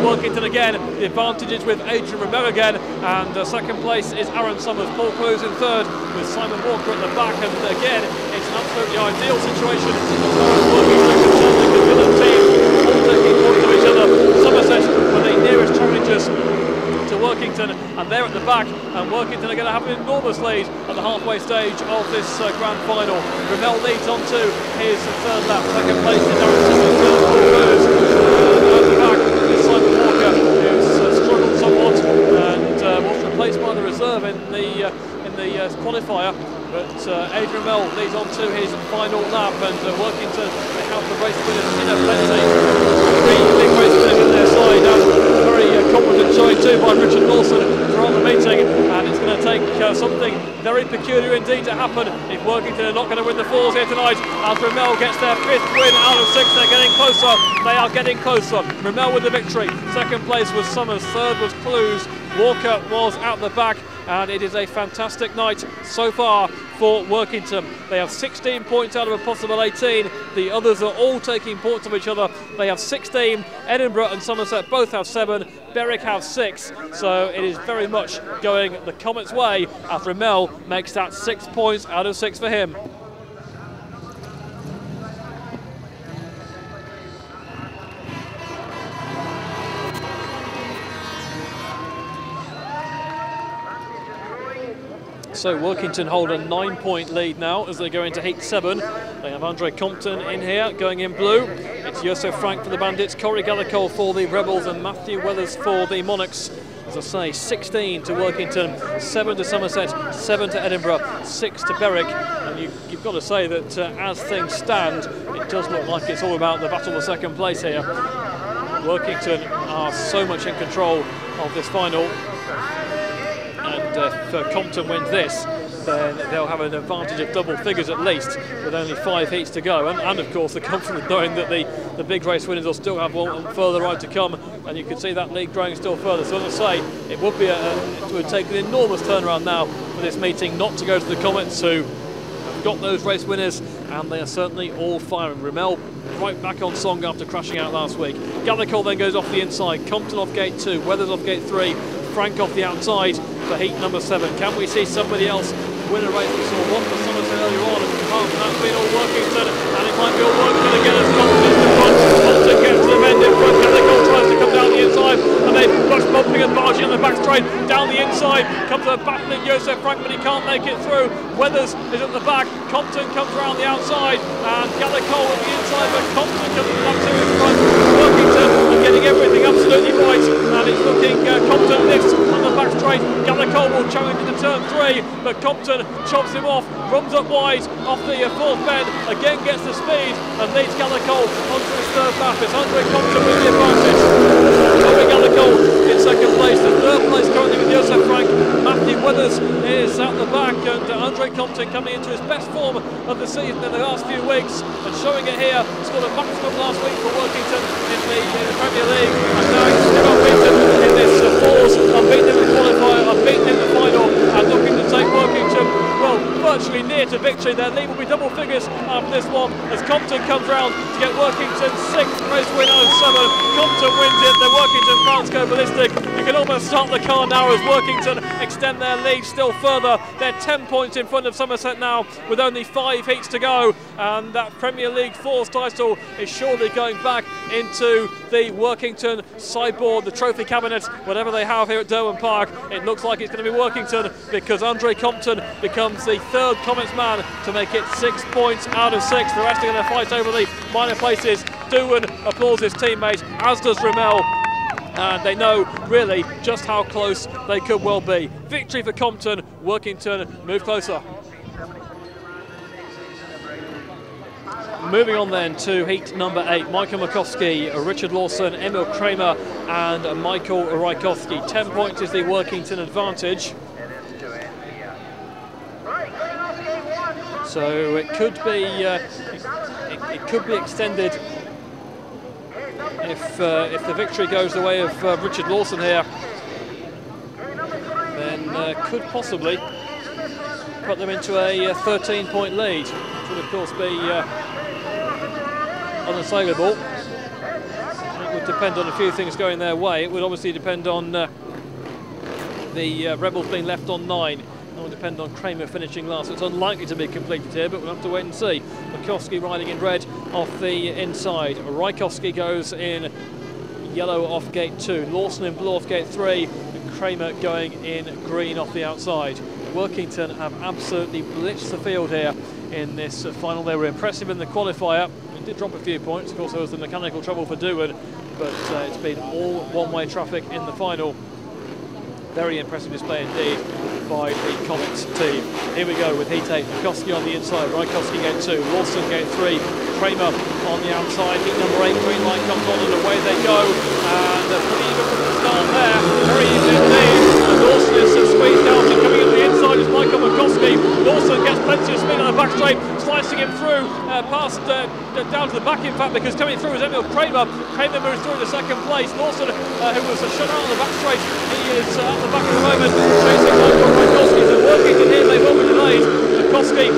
Workington again. The advantage is with Adrian Ramil again, and second place is Aaron Summers. Paul Clues in third with Simon Walker at the back, and again it's an absolutely ideal situation as far as Workington is concerned, because the other teams all taking points of each other. Somerset were the nearest challengers to Workington, and they're at the back, and Workington are going to have an enormous lead at the halfway stage of this grand final. Ramil leads on to his third lap. Second place is Aaron Summers, third Paul Clues. At the back is Simon Walker, who's struggled somewhat and was replaced by the reserve in the qualifier. But Adrian Ramil leads on to his final lap, and Workington, they have the race winners in a plenty. Three big race winners in their side, and a very competent showing too by Richard Lawson throughout the meeting, and it's going to take something very peculiar indeed to happen if Workington are not going to win the fours here tonight. As Ramil gets their fifth win out of six, they're getting closer. They are getting closer. Ramil with the victory. Second place was Summers, third was Clues. Walker was at the back, and it is a fantastic night so far for Workington. They have 16 points out of a possible 18. The others are all taking points of each other. They have 16. Edinburgh and Somerset both have 7. Berwick have 6. So it is very much going the Comet's way as Ramil makes that 6 points out of 6 for him. So Workington hold a 9-point lead now as they go into heat 7. They have Andre Compton in here, going in blue. It's Joseph Frank for the Bandits, Corey Gallicole for the Rebels, and Matthew Weathers for the Monarchs. As I say, 16 to Workington, 7 to Somerset, 7 to Edinburgh, 6 to Berwick. And you've got to say that as things stand, it does look like it's all about the battle for second place here. Workington are so much in control of this final. And if Compton wins this, then they'll have an advantage of double figures at least, with only 5 heats to go. And of course the confidence knowing that the big race winners will still have one further ride to come, and you can see that lead growing still further. So as I say, it would be it would take an enormous turnaround now for this meeting not to go to the Comets, who have got those race winners, and they are certainly all firing. Ramil right back on song after crashing out last week. Gallicole then goes off the inside, Compton off gate 2, Weathers off gate 3, Frank off the outside for heat number 7. Can we see somebody else win a race? We saw one for Somerset earlier on, and that's been all Workington, and it might be all Workington again as Compton is the front. Compton gets to the bend in front, Gallicole tries to come down the inside, and they rush bumping and barging on the back straight, down the inside, comes a battling Joseph Frank, but he can't make it through. Weathers is at the back, Compton comes around the outside, and Gallicole at the inside, but Compton comes back to in front. Workington are getting everything absolutely right, and it's looking Compton lifts on the back straight. Gallicole will challenge into turn 3, but Compton chops him off, runs up wide off the fourth bend, again gets the speed and leads Gallicole onto his third lap. It's Andre Compton with the advantage. Corey Gallicole in second place. The third place currently with Joseph Frank. Matthew Weathers is at the back, and Andre Compton coming into his best form of the season in the last few weeks and showing it here. Scored a maximum last week for Workington in the Premier League, and now he's still unbeaten in this fours, unbeaten in the qualifier, unbeaten in the final, and looking to take Workington, well, virtually near to victory. Their lead will be double figures after this one as Compton comes round to get Workington's 6th race win out of 7. Compton wins it, the Workington fans go ballistic. You can almost start the car now as Workington extend their lead still further. They're 10 points in front of Somerset now with only 5 heats to go, and that Premier League Fours title is surely going back into the Workington sideboard, the trophy cabinet, whatever they have here at Derwent Park. It looks like it's going to be Workington, because Andre Compton becomes the 3rd Comets man to make it 6 points out of 6. The rest are going to fight over the minor places. Dewan applauds his teammate, as does Ramil, and they know really just how close they could well be. Victory for Compton, Workington move closer. Moving on then to heat number 8, Michael Makowski, Richard Lawson, Emil Kramer and Michael Rajkowski. 10 points is the Workington advantage. So it could be it could be extended if the victory goes the way of Richard Lawson here, then could possibly put them into a 13-point lead, which would of course be unassailable. It would depend on a few things going their way. It would obviously depend on the Rebels being left on 9. It will depend on Kramer finishing last. So it's unlikely to be completed here, but we'll have to wait and see. Makowski riding in red off the inside. Rajkowski goes in yellow off gate 2. Lawson in blue off gate 3. And Kramer going in green off the outside. Workington have absolutely blitzed the field here in this final. They were impressive in the qualifier. It did drop a few points. Of course, there was the mechanical trouble for Bowen, but it's been all one-way traffic in the final. Very impressive display indeed by the Comets team. Here we go with heat 8. Makowski on the inside, Rajkowski gate 2, Lawson gate 3, Kramer on the outside. Heat number 8, green light comes on and away they go. And pretty even from the start there. Very easy indeed. And Lawson is squeezed out and coming in the inside is Michael Makowski. Lawson gets plenty of speed on the back straight, slicing him through past down to the back in fact, because coming through is Emil Kramer. Kramer moves through to second place. Lawson, who was shut out on the back straight, he is at the back at the moment, chasing Michael Rajkowski. So Workington here, they will be delayed. Makowski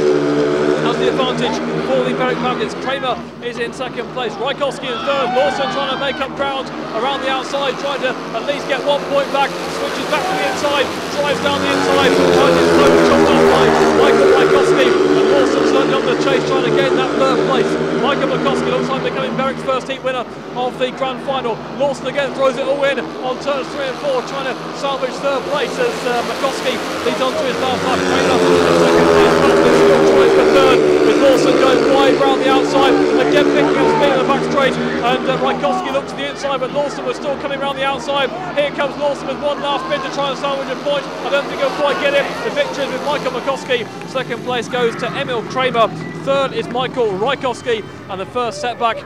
has the advantage for the Berwick Bandits. Kramer is in second place. Rajkowski in third. Lawson trying to make up ground around the outside, trying to at least get 1 point back. Switches back to the inside, drives down the inside, finds his slow chopped off by Michael Rajkowski. And Lawson certainly on the chase, trying to gain that third place. Michael Makowski looks like becoming Berwick's first heat winner of the grand final. Lawson again throws it all in on turns 3 and 4, trying to salvage third place as Makowski leads on to his last lap. Kramer in second place, but still tries for third, with Lawson going wide round the outside, again picking up speed on the back straight, and Rajkowski looked to the inside, but Lawson was still coming round the outside. Here comes Lawson with one last bid to try and salvage a point. I don't think he'll quite get it. The victory is with Michael Makowski. Second place goes to Emil Kramer. Third is Michael Rajkowski, and the first setback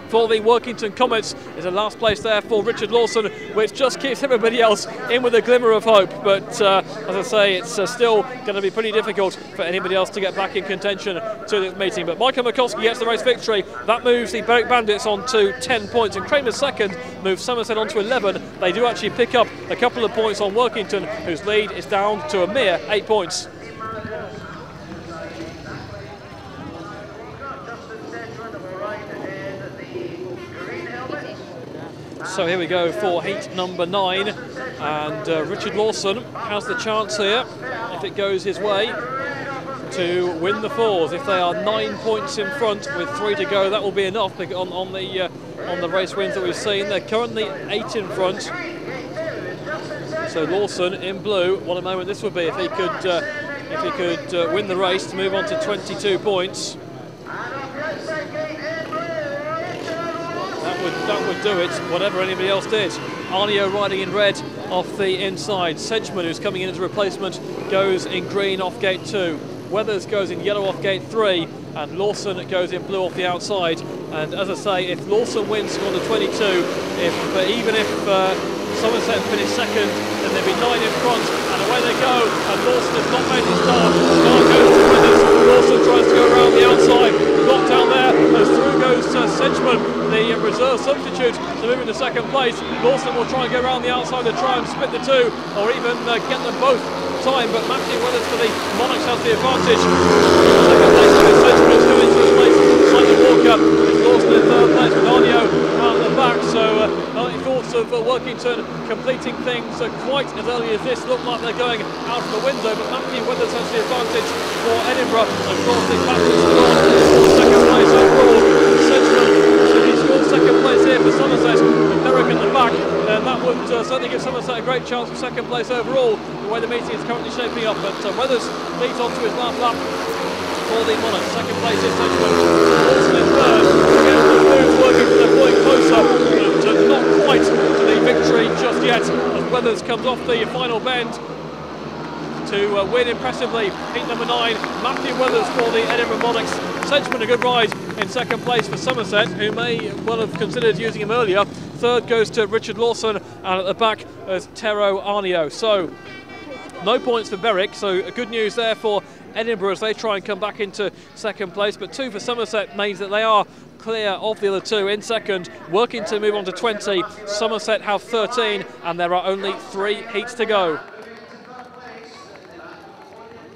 for the Workington Comets is a last place there for Richard Lawson, which just keeps everybody else in with a glimmer of hope. But as I say, it's still going to be pretty difficult for anybody else to get back in contention to this meeting. But Michael Makowski gets the race victory. That moves the Berwick Bandits on to 10 points, and Kramer's second moves Somerset on to 11. They do actually pick up a couple of points on Workington, whose lead is down to a mere 8 points. So here we go for heat number 9, and Richard Lawson has the chance here, if it goes his way, to win the fours. If they are 9 points in front with 3 to go, that will be enough on the race wins that we've seen. They're currently 8 in front. So Lawson in blue, what a moment this would be if he could win the race to move on to 22 points. That would do it, whatever anybody else did. Arnio riding in red off the inside. Sedgman, who's coming in as a replacement, goes in green off gate 2. Weathers goes in yellow off gate 3, and Lawson goes in blue off the outside. And as I say, if Lawson wins on the 22, even if Somerset finish second, then there'll be 9 in front, and away they go. And Lawson has not made his start. Start goes to Weathers. Lawson tries to go around the outside. Locked down there, as through goes Sedgman, the reserve substitute, to move into second place. Lawson will try and go around the outside to try and split the two, or even get them both time, but Matthew Weathers for the Monarchs has the advantage. Second place is Sedgman, who's going into the place. Simon Walker is Lawson in third place with Arnio out the back. So early thoughts of Workington completing things quite as early as this. Look like they're going out of the window, but Matthew Weathers has the advantage for Edinburgh. And of course, the Baptist for second place overall. Sedgman, so he scored second place here for Somerset with Berwick in the back. And that would certainly give Somerset a great chance for second place overall, the way the meeting is currently shaping up. But Weathers leads on to his last lap for the Monarchs. Second place is Sedgman. Lawson in third. Again, the moves working, they're pulling closer, but not quite to the victory just yet, as Weathers comes off the final bend to win impressively. Heat number 9, Matthew Weathers for the Edinburgh Monarchs. Sedgman a good ride in second place for Somerset, who may well have considered using him earlier. Third goes to Richard Lawson, and at the back is Tero Arnio. So no points for Berwick, so good news there for Edinburgh as they try and come back into second place, but 2 for Somerset means that they are clear of the other 2 in second. Workington to move on to 20, Somerset have 13, and there are only 3 heats to go.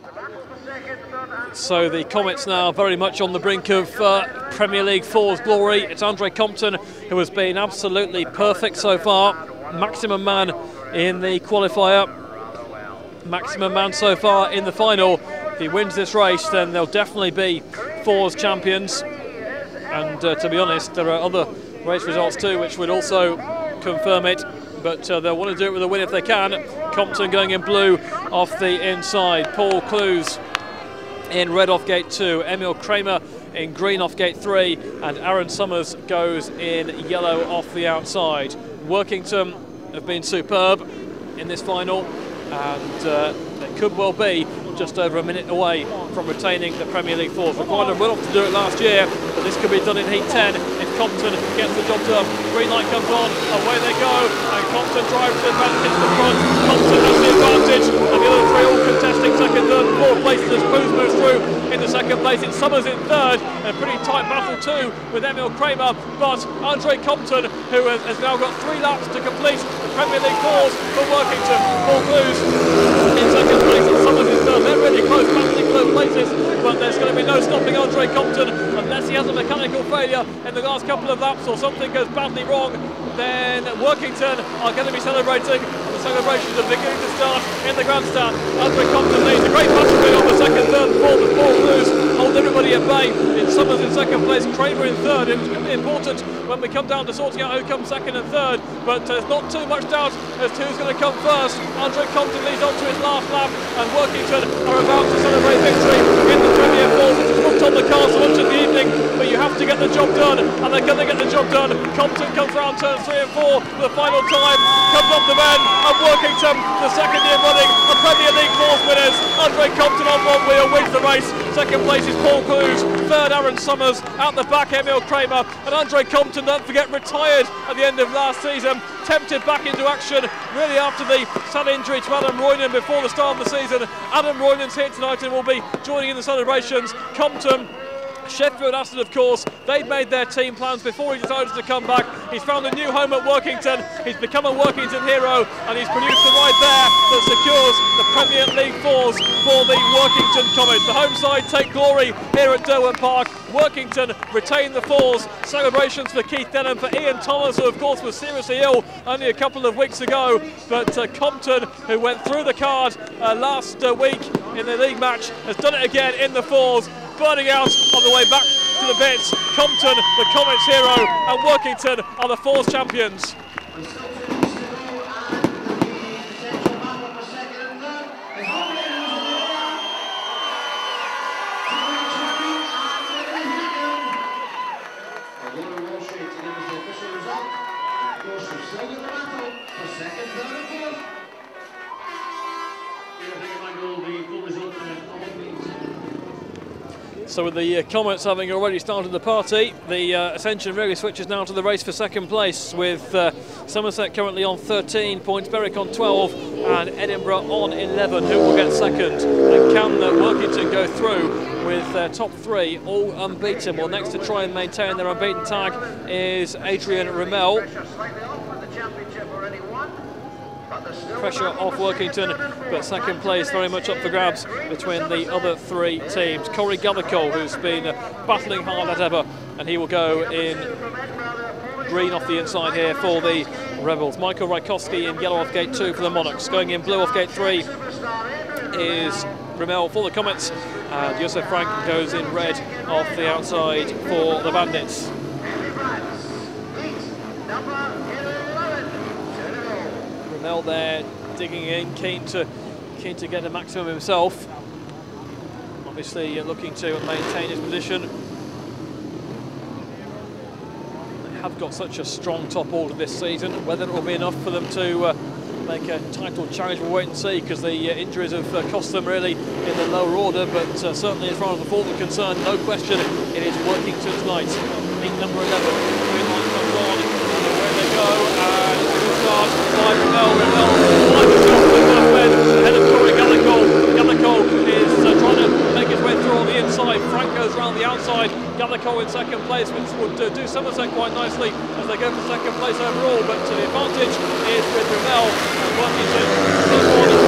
The battle for second, third and So the Comets now very much on the brink of Premier League 4's glory. It's Andre Compton who has been absolutely perfect so far. Maximum man in the qualifier. Maximum man so far in the final. If he wins this race, then they'll definitely be 4's champions. And to be honest, there are other race results too which would also confirm it. But they'll want to do it with a win if they can. Compton going in blue off the inside. Paul Clues in red off gate 2, Emil Kramer in green off gate 3, and Aaron Summers goes in yellow off the outside. Workington have been superb in this final, and they could well be just over a minute away from retaining the Premier League 4. Required them well off to do it last year, but this could be done in Heat 10 if Compton gets the job done. Green light comes on, away they go, and Compton drives the advantage to the front. Compton has the advantage, and the other three all contesting second, third and fourth places as Clues moves through into second place. It's Summers in third, a pretty tight battle too with Emil Kramer, but Andre Compton, who has now got 3 laps to complete the Premier League 4s for Workington. Paul Clues in second place, it's Summers in third. They're really close, battling close places, but there's going to be no stopping Andre Compton unless he has a mechanical failure in the last couple of laps or something goes badly wrong. Then Workington are going to be celebrating. The celebrations are beginning to start in the grandstand. Andre Compton leads a great battle on the second, third and fourth as Paul Clues hold everybody at bay. It's Summers in second place, Kramer in third. It's going to be important when we come down to sorting out who comes second and third, but there's not too much doubt as to who's going to come first. Andre Compton leads on to his last lap, and Workington are about to celebrate victory in the Premier 4, which is booked on the car so much in the evening, but you have to get the job done, and they're going to get the job done. Compton comes round turns 3 and 4 for the final time, comes off the bend, and Workington, the second year running, the Premier League 4's winners. Andre Compton on one wheel wins the race. Second place is Paul Clues, third Aaron Summers, out the back Emil Kramer, and Andre Compton, don't forget, retired at the end of last season, tempted back into action really after the sad injury to Adam Roynan before the start of the season. Adam Roynan's here tonight and will be joining in the celebrations. Compton, Sheffield Aston, of course, they'd made their team plans before he decided to come back. He's found a new home at Workington. He's become a Workington hero, and he's produced the ride there that secures the Premier League 4s for the Workington Comets. The home side take glory here at Derwent Park. Workington retain the 4s. Celebrations for Keith Denham, for Ian Thomas, who of course was seriously ill only a couple of weeks ago. But Compton, who went through the card last week in the league match, has done it again in the 4s. Burning out on the way back to the bits. Compton, the Comets hero, and Workington are the 4s champions. So with the Comets having already started the party, the Ascension really switches now to the race for second place, with Somerset currently on 13 points, Berwick on 12 and Edinburgh on 11. Who will get second? And can Workington go through with their top 3 all unbeaten? Well, next to try and maintain their unbeaten tag is Adrian Ramil. Pressure off Workington, but second place very much up for grabs between the other 3 teams. Corey Gathercole, who's been battling hard as ever, and he will go in green off the inside here for the Rebels. Michael Rajkowski in yellow off gate 2 for the Monarchs. Going in blue off gate 3 is Ramil for the Comets, and Josef Frank goes in red off the outside for the Bandits. Ramil there digging in, keen to get the maximum himself. Obviously looking to maintain his position. They have got such a strong top order this season. Whether it will be enough for them to make a title challenge, we'll wait and see, because the injuries have cost them really in the lower order, but certainly as far as the fourth are concerned, no question it is Workington's night. Heat number 11, green light comes on, and away they go, and good start by Ramil, by the shot to the first bed, ahead of Corey Gathercole. Gathercole is trying to make his way through on the inside. Frank goes around the outside. Gathercole in second place, which would do Somerset quite nicely as they go for second place overall, but the advantage is with Ramil, and Workington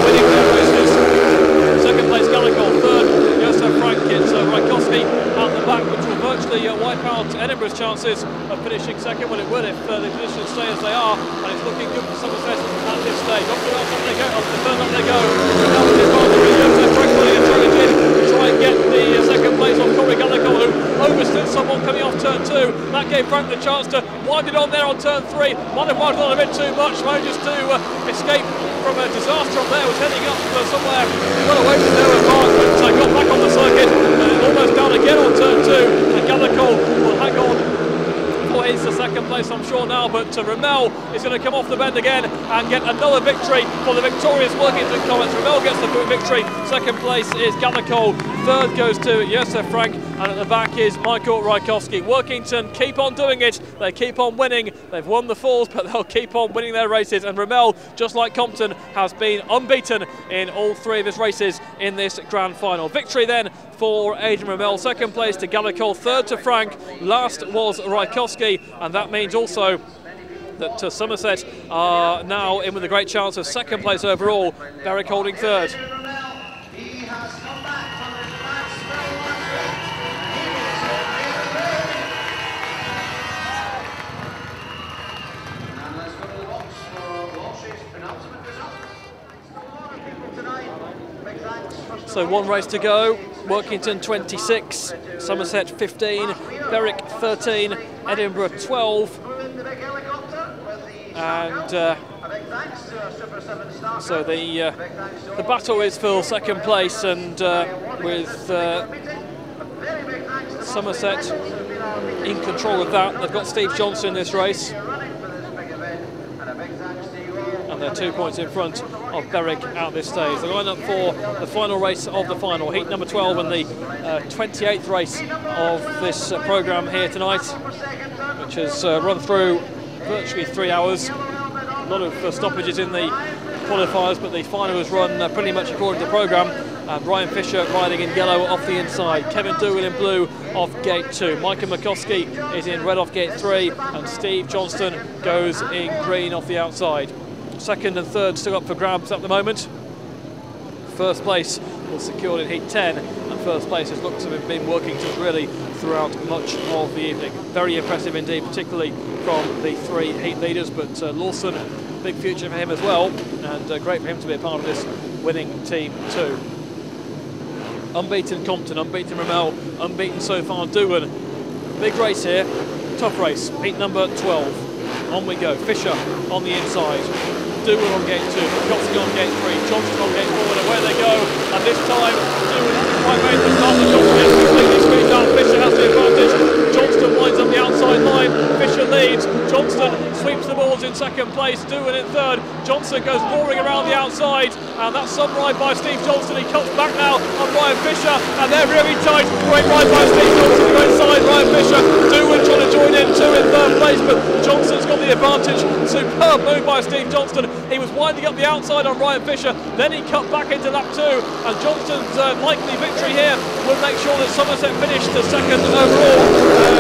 winning their races. Second place Gathercole, third Josef Frank in Edinburgh's chances of finishing second? Well, it will if the positions stay as they are, and it's looking good for Somerset at this stage. Up they go, up they go. Now with the advantage, Frank putting a challenge in to try and get the second place on Corey Gallagher, who overstood someone coming off turn 2. That gave Frank the chance to wind it on there on turn 3. Might have wound on a bit too much, manages to escape from a disaster on there. Was heading up somewhere well away from there with Mark, but got back on the circuit and almost down again on turn 2. And Gallagher will hang on for his second place, I'm sure now, but Ramil is going to come off the bend again and get another victory for the victorious Workington Comets. Ramil gets the victory. Second place is Gallagher. Third goes to Josef Frank, and at the back is Michael Rajkowski. Workington keep on doing it. They keep on winning. They've won the Falls, but they'll keep on winning their races. And Ramil, just like Compton, has been unbeaten in all 3 of his races in this grand final. Victory then for Adrian Ramil. Second place to Gallagher. Third to Frank. Last was Rajkowski, and that means also that Somerset are now in with a great chance of second place overall. Berwick holding third. So 1 race to go. Workington 26, Somerset 15, Berwick 13, Edinburgh 12, and so the battle is for second place, and with Somerset in control of that. They've got Steve Johnson in this race, and they're 2 points in front of Berwick at this stage. The line up for the final race of the final, heat number 12, and the 28th race of this programme here tonight, which has run through virtually 3 hours. A lot of stoppages in the qualifiers, but the final was run pretty much according to programme. Ryan Fisher riding in yellow off the inside, Kevin Dougal in blue off gate 2, Micah McCoskey is in red off gate 3, and Steve Johnston goes in green off the outside. Second and third still up for grabs at the moment. First place was secured in heat 10, and first place has looked to have been Workington really throughout much of the evening. Very impressive indeed, particularly from the 3 heat leaders, but Lawson, big future for him as well, and great for him to be a part of this winning team too. Unbeaten Compton, unbeaten Ramil, unbeaten so far Bowen. Big race here, tough race, heat number 12. On we go, Fisher on the inside, Bowen on gate 2, Kotzing on gate 3, Johnson on gate 4, and away they go. And this time, Bowen hasn't quite made the start. The Johnson is completely squeezed out. Fisher has the advantage. Johnston winds up the outside line. Fisher leads. Johnston sweeps the balls in second place. Bowen in third. Johnson goes roaring around the outside, and that's some ride by Steve Johnston. He cuts back now on Ryan Fisher, and they're really tight. Great ride by Steve Johnston to go inside Ryan Fisher. Bowen trying to join in 2 in third place, but Johnston's got the advantage. Superb move by Steve Johnston. He was winding up the outside on Ryan Fisher, then he cut back into lap 2, and Johnston's likely victory here will make sure that Somerset finished second overall.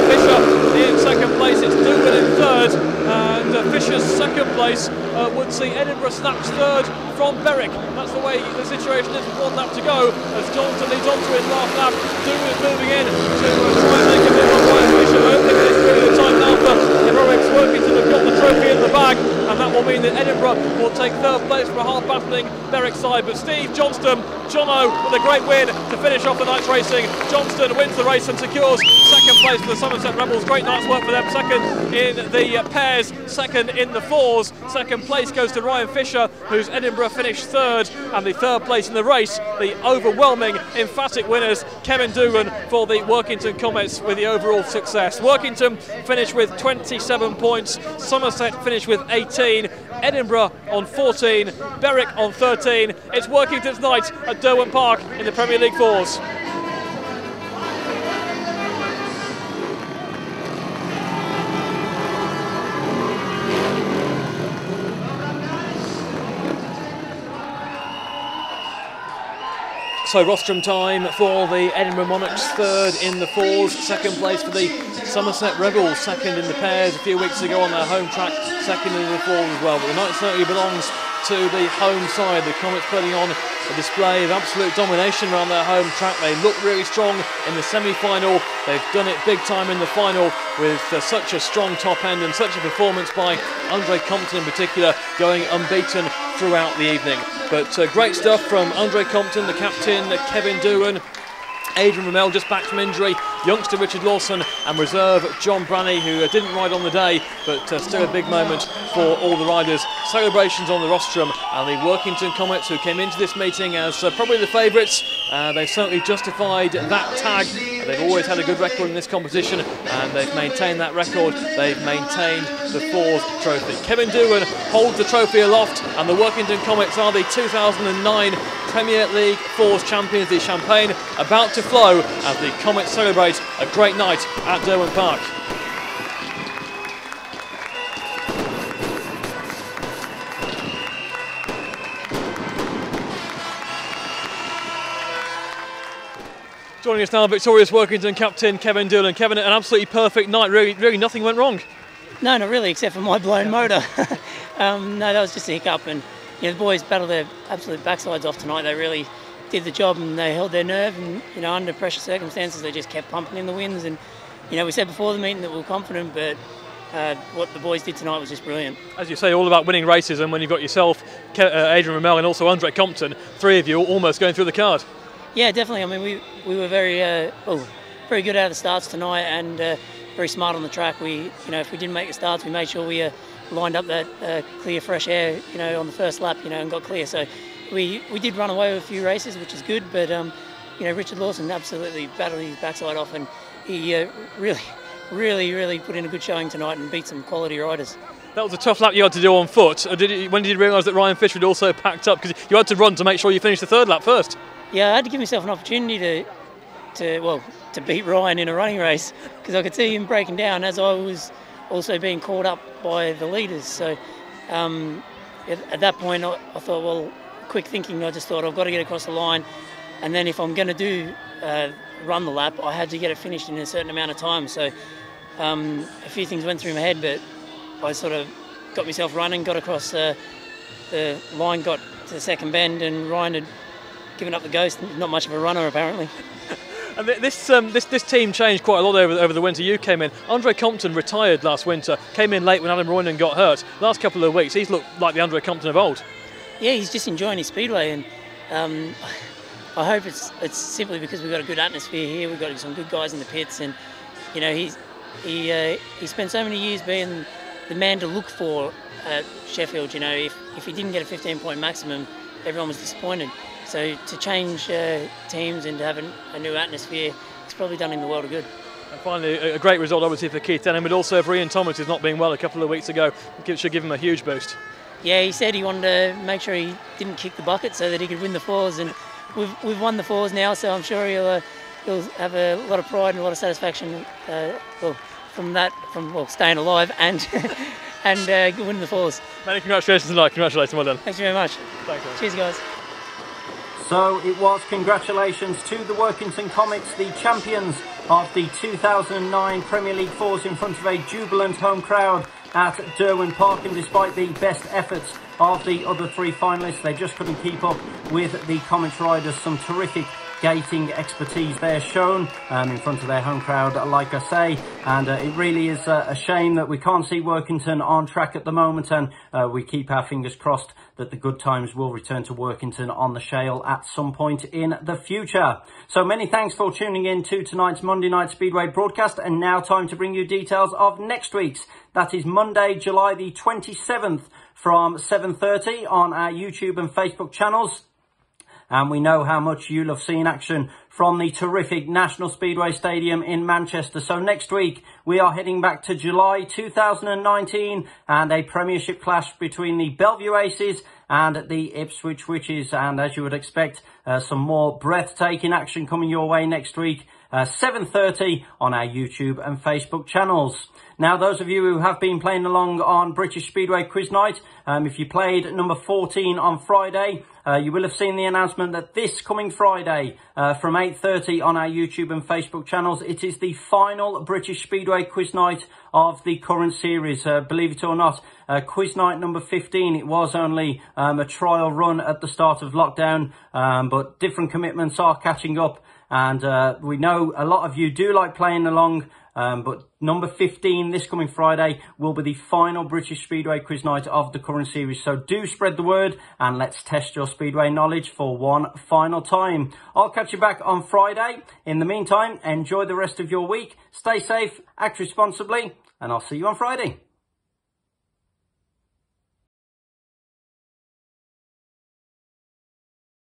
Fisher in second place, it's Bowen in third, and Fisher's second place would see Edinburgh snatch third from Berwick. That's the way the situation is with 1 lap to go, as Johnston leads on to his last lap. Bowen is moving in to try and make a bit of Ryan Fisher. I don't think it's really the time now for Heroics Workington have got the trophy in the bag, and that will mean that Edinburgh will take third place for a hard-battling Berwick side. But Steve Johnston, Jono, with a great win to finish off the night's racing. Johnston wins the race and secures second place for the Somerset Rebels. Great night's work for them. Second in the pairs, second in the fours. Second place goes to Ryan Fisher, whose Edinburgh finished third, and the third place in the race, the overwhelming, emphatic winners, Kevin Dougal for the Workington Comets with the overall success. Workington finished with 27 points, Somerset finished with 18, Edinburgh on 14, Berwick on 13. It's Workington's night at Derwent Park in the Premier League Fours. So rostrum time for the Edinburgh Monarchs, third in the fours, second place for the Somerset Rebels, second in the pairs a few weeks ago on their home track, second in the fours as well. But the night certainly belongs to the home side. The Comets putting on a display of absolute domination around their home track. They look really strong in the semi-final. They've done it big time in the final with such a strong top end and such a performance by Andre Compton in particular, going unbeaten throughout the evening. But great stuff from Andre Compton, the captain, Kevin Doohan, Adrian Ramil just back from injury, youngster Richard Lawson, and reserve John Branney, who didn't ride on the day, but still a big moment for all the riders. Celebrations on the rostrum, and the Workington Comets, who came into this meeting as probably the favourites. They've certainly justified that tag. They've always had a good record in this competition, and they've maintained that record. They've maintained the Fours trophy. Kevin Doohan holds the trophy aloft, and the Workington Comets are the 2009 Premier League Fours champions. The champagne about to flow as the Comets celebrate a great night at Derwent Park. Joining us now, victorious Workington captain Kevin Doohan. Kevin, an absolutely perfect night. Really nothing went wrong. No, not really, except for my blown motor. No, that was just a hiccup, and the boys battled their absolute backsides off tonight. They really did the job, and they held their nerve, and under pressure circumstances they just kept pumping in the wins. And we said before the meeting that we were confident, but what the boys did tonight was just brilliant. As you say, all about winning races, and when you've got yourself, Adrian Ramil, and also Andre Compton, three of you almost going through the card. Yeah, definitely. I mean, we were very good out of the starts tonight, and very smart on the track. If we didn't make the starts, we made sure we lined up that clear, fresh air, on the first lap, and got clear. So we did run away with a few races, which is good. But Richard Lawson absolutely battled his backside off, and he really put in a good showing tonight and beat some quality riders. That was a tough lap you had to do on foot. When did you realise that Ryan Fisher had also packed up? Because you had to run to make sure you finished the third lap first. Yeah, I had to give myself an opportunity to beat Ryan in a running race, because I could see him breaking down as I was also being caught up by the leaders. So at that point I thought, well, quick thinking, I just thought I've got to get across the line, and then if I'm going to run the lap, I had to get it finished in a certain amount of time. So a few things went through my head, but I sort of got myself running, got across the line, got to the second bend, and Ryan had given up the ghost. Not much of a runner, apparently. And this team changed quite a lot over the winter you came in. Andre Compton retired last winter, came in late when Adam Roynan got hurt. Last couple of weeks, he's looked like the Andre Compton of old. Yeah, he's just enjoying his speedway, and I hope it's simply because we've got a good atmosphere here. We've got some good guys in the pits, and he spent so many years being the man to look for at Sheffield. If he didn't get a 15-point maximum, everyone was disappointed. So to change teams and to have a new atmosphere, it's probably done him the world of good. And finally, a great result obviously for Keith Denham, but also for Ian Thomas, who's not been well a couple of weeks ago. It should give him a huge boost. Yeah, he said he wanted to make sure he didn't kick the bucket so that he could win the Fours, and we've won the Fours now, so I'm sure he'll have a lot of pride and a lot of satisfaction from staying alive and winning the Fours. Many congratulations tonight. Congratulations, well done. Thanks very much. Thanks. Cheers, guys. So it was congratulations to the Workington Comets, the champions of the 2009 Premier League Fours, in front of a jubilant home crowd at Derwent Park. And despite the best efforts of the other three finalists, they just couldn't keep up with the Comets riders. Some terrific gating expertise there shown in front of their home crowd, like I say, and it really is a shame that we can't see Workington on track at the moment, and we keep our fingers crossed that the good times will return to Workington on the Shale at some point in the future. So many thanks for tuning in to tonight's Monday Night Speedway broadcast, and now time to bring you details of next week's. That is Monday, July the 27th from 7:30 on our YouTube and Facebook channels. And we know how much you love seeing action from the terrific National Speedway Stadium in Manchester. So next week, we are heading back to July 2019 and a Premiership clash between the Bellevue Aces and the Ipswich Witches. And as you would expect, some more breathtaking action coming your way next week, 7:30 on our YouTube and Facebook channels. Now, those of you who have been playing along on British Speedway Quiz Night, if you played number 14 on Friday, you will have seen the announcement that this coming Friday from 8:30 on our YouTube and Facebook channels, it is the final British Speedway quiz night of the current series. Believe it or not, quiz night number 15, it was only a trial run at the start of lockdown, but different commitments are catching up, and we know a lot of you do like playing along. But number 15 this coming Friday will be the final British Speedway quiz night of the current series. So do spread the word and let's test your Speedway knowledge for one final time. I'll catch you back on Friday. In the meantime, enjoy the rest of your week. Stay safe, act responsibly, and I'll see you on Friday.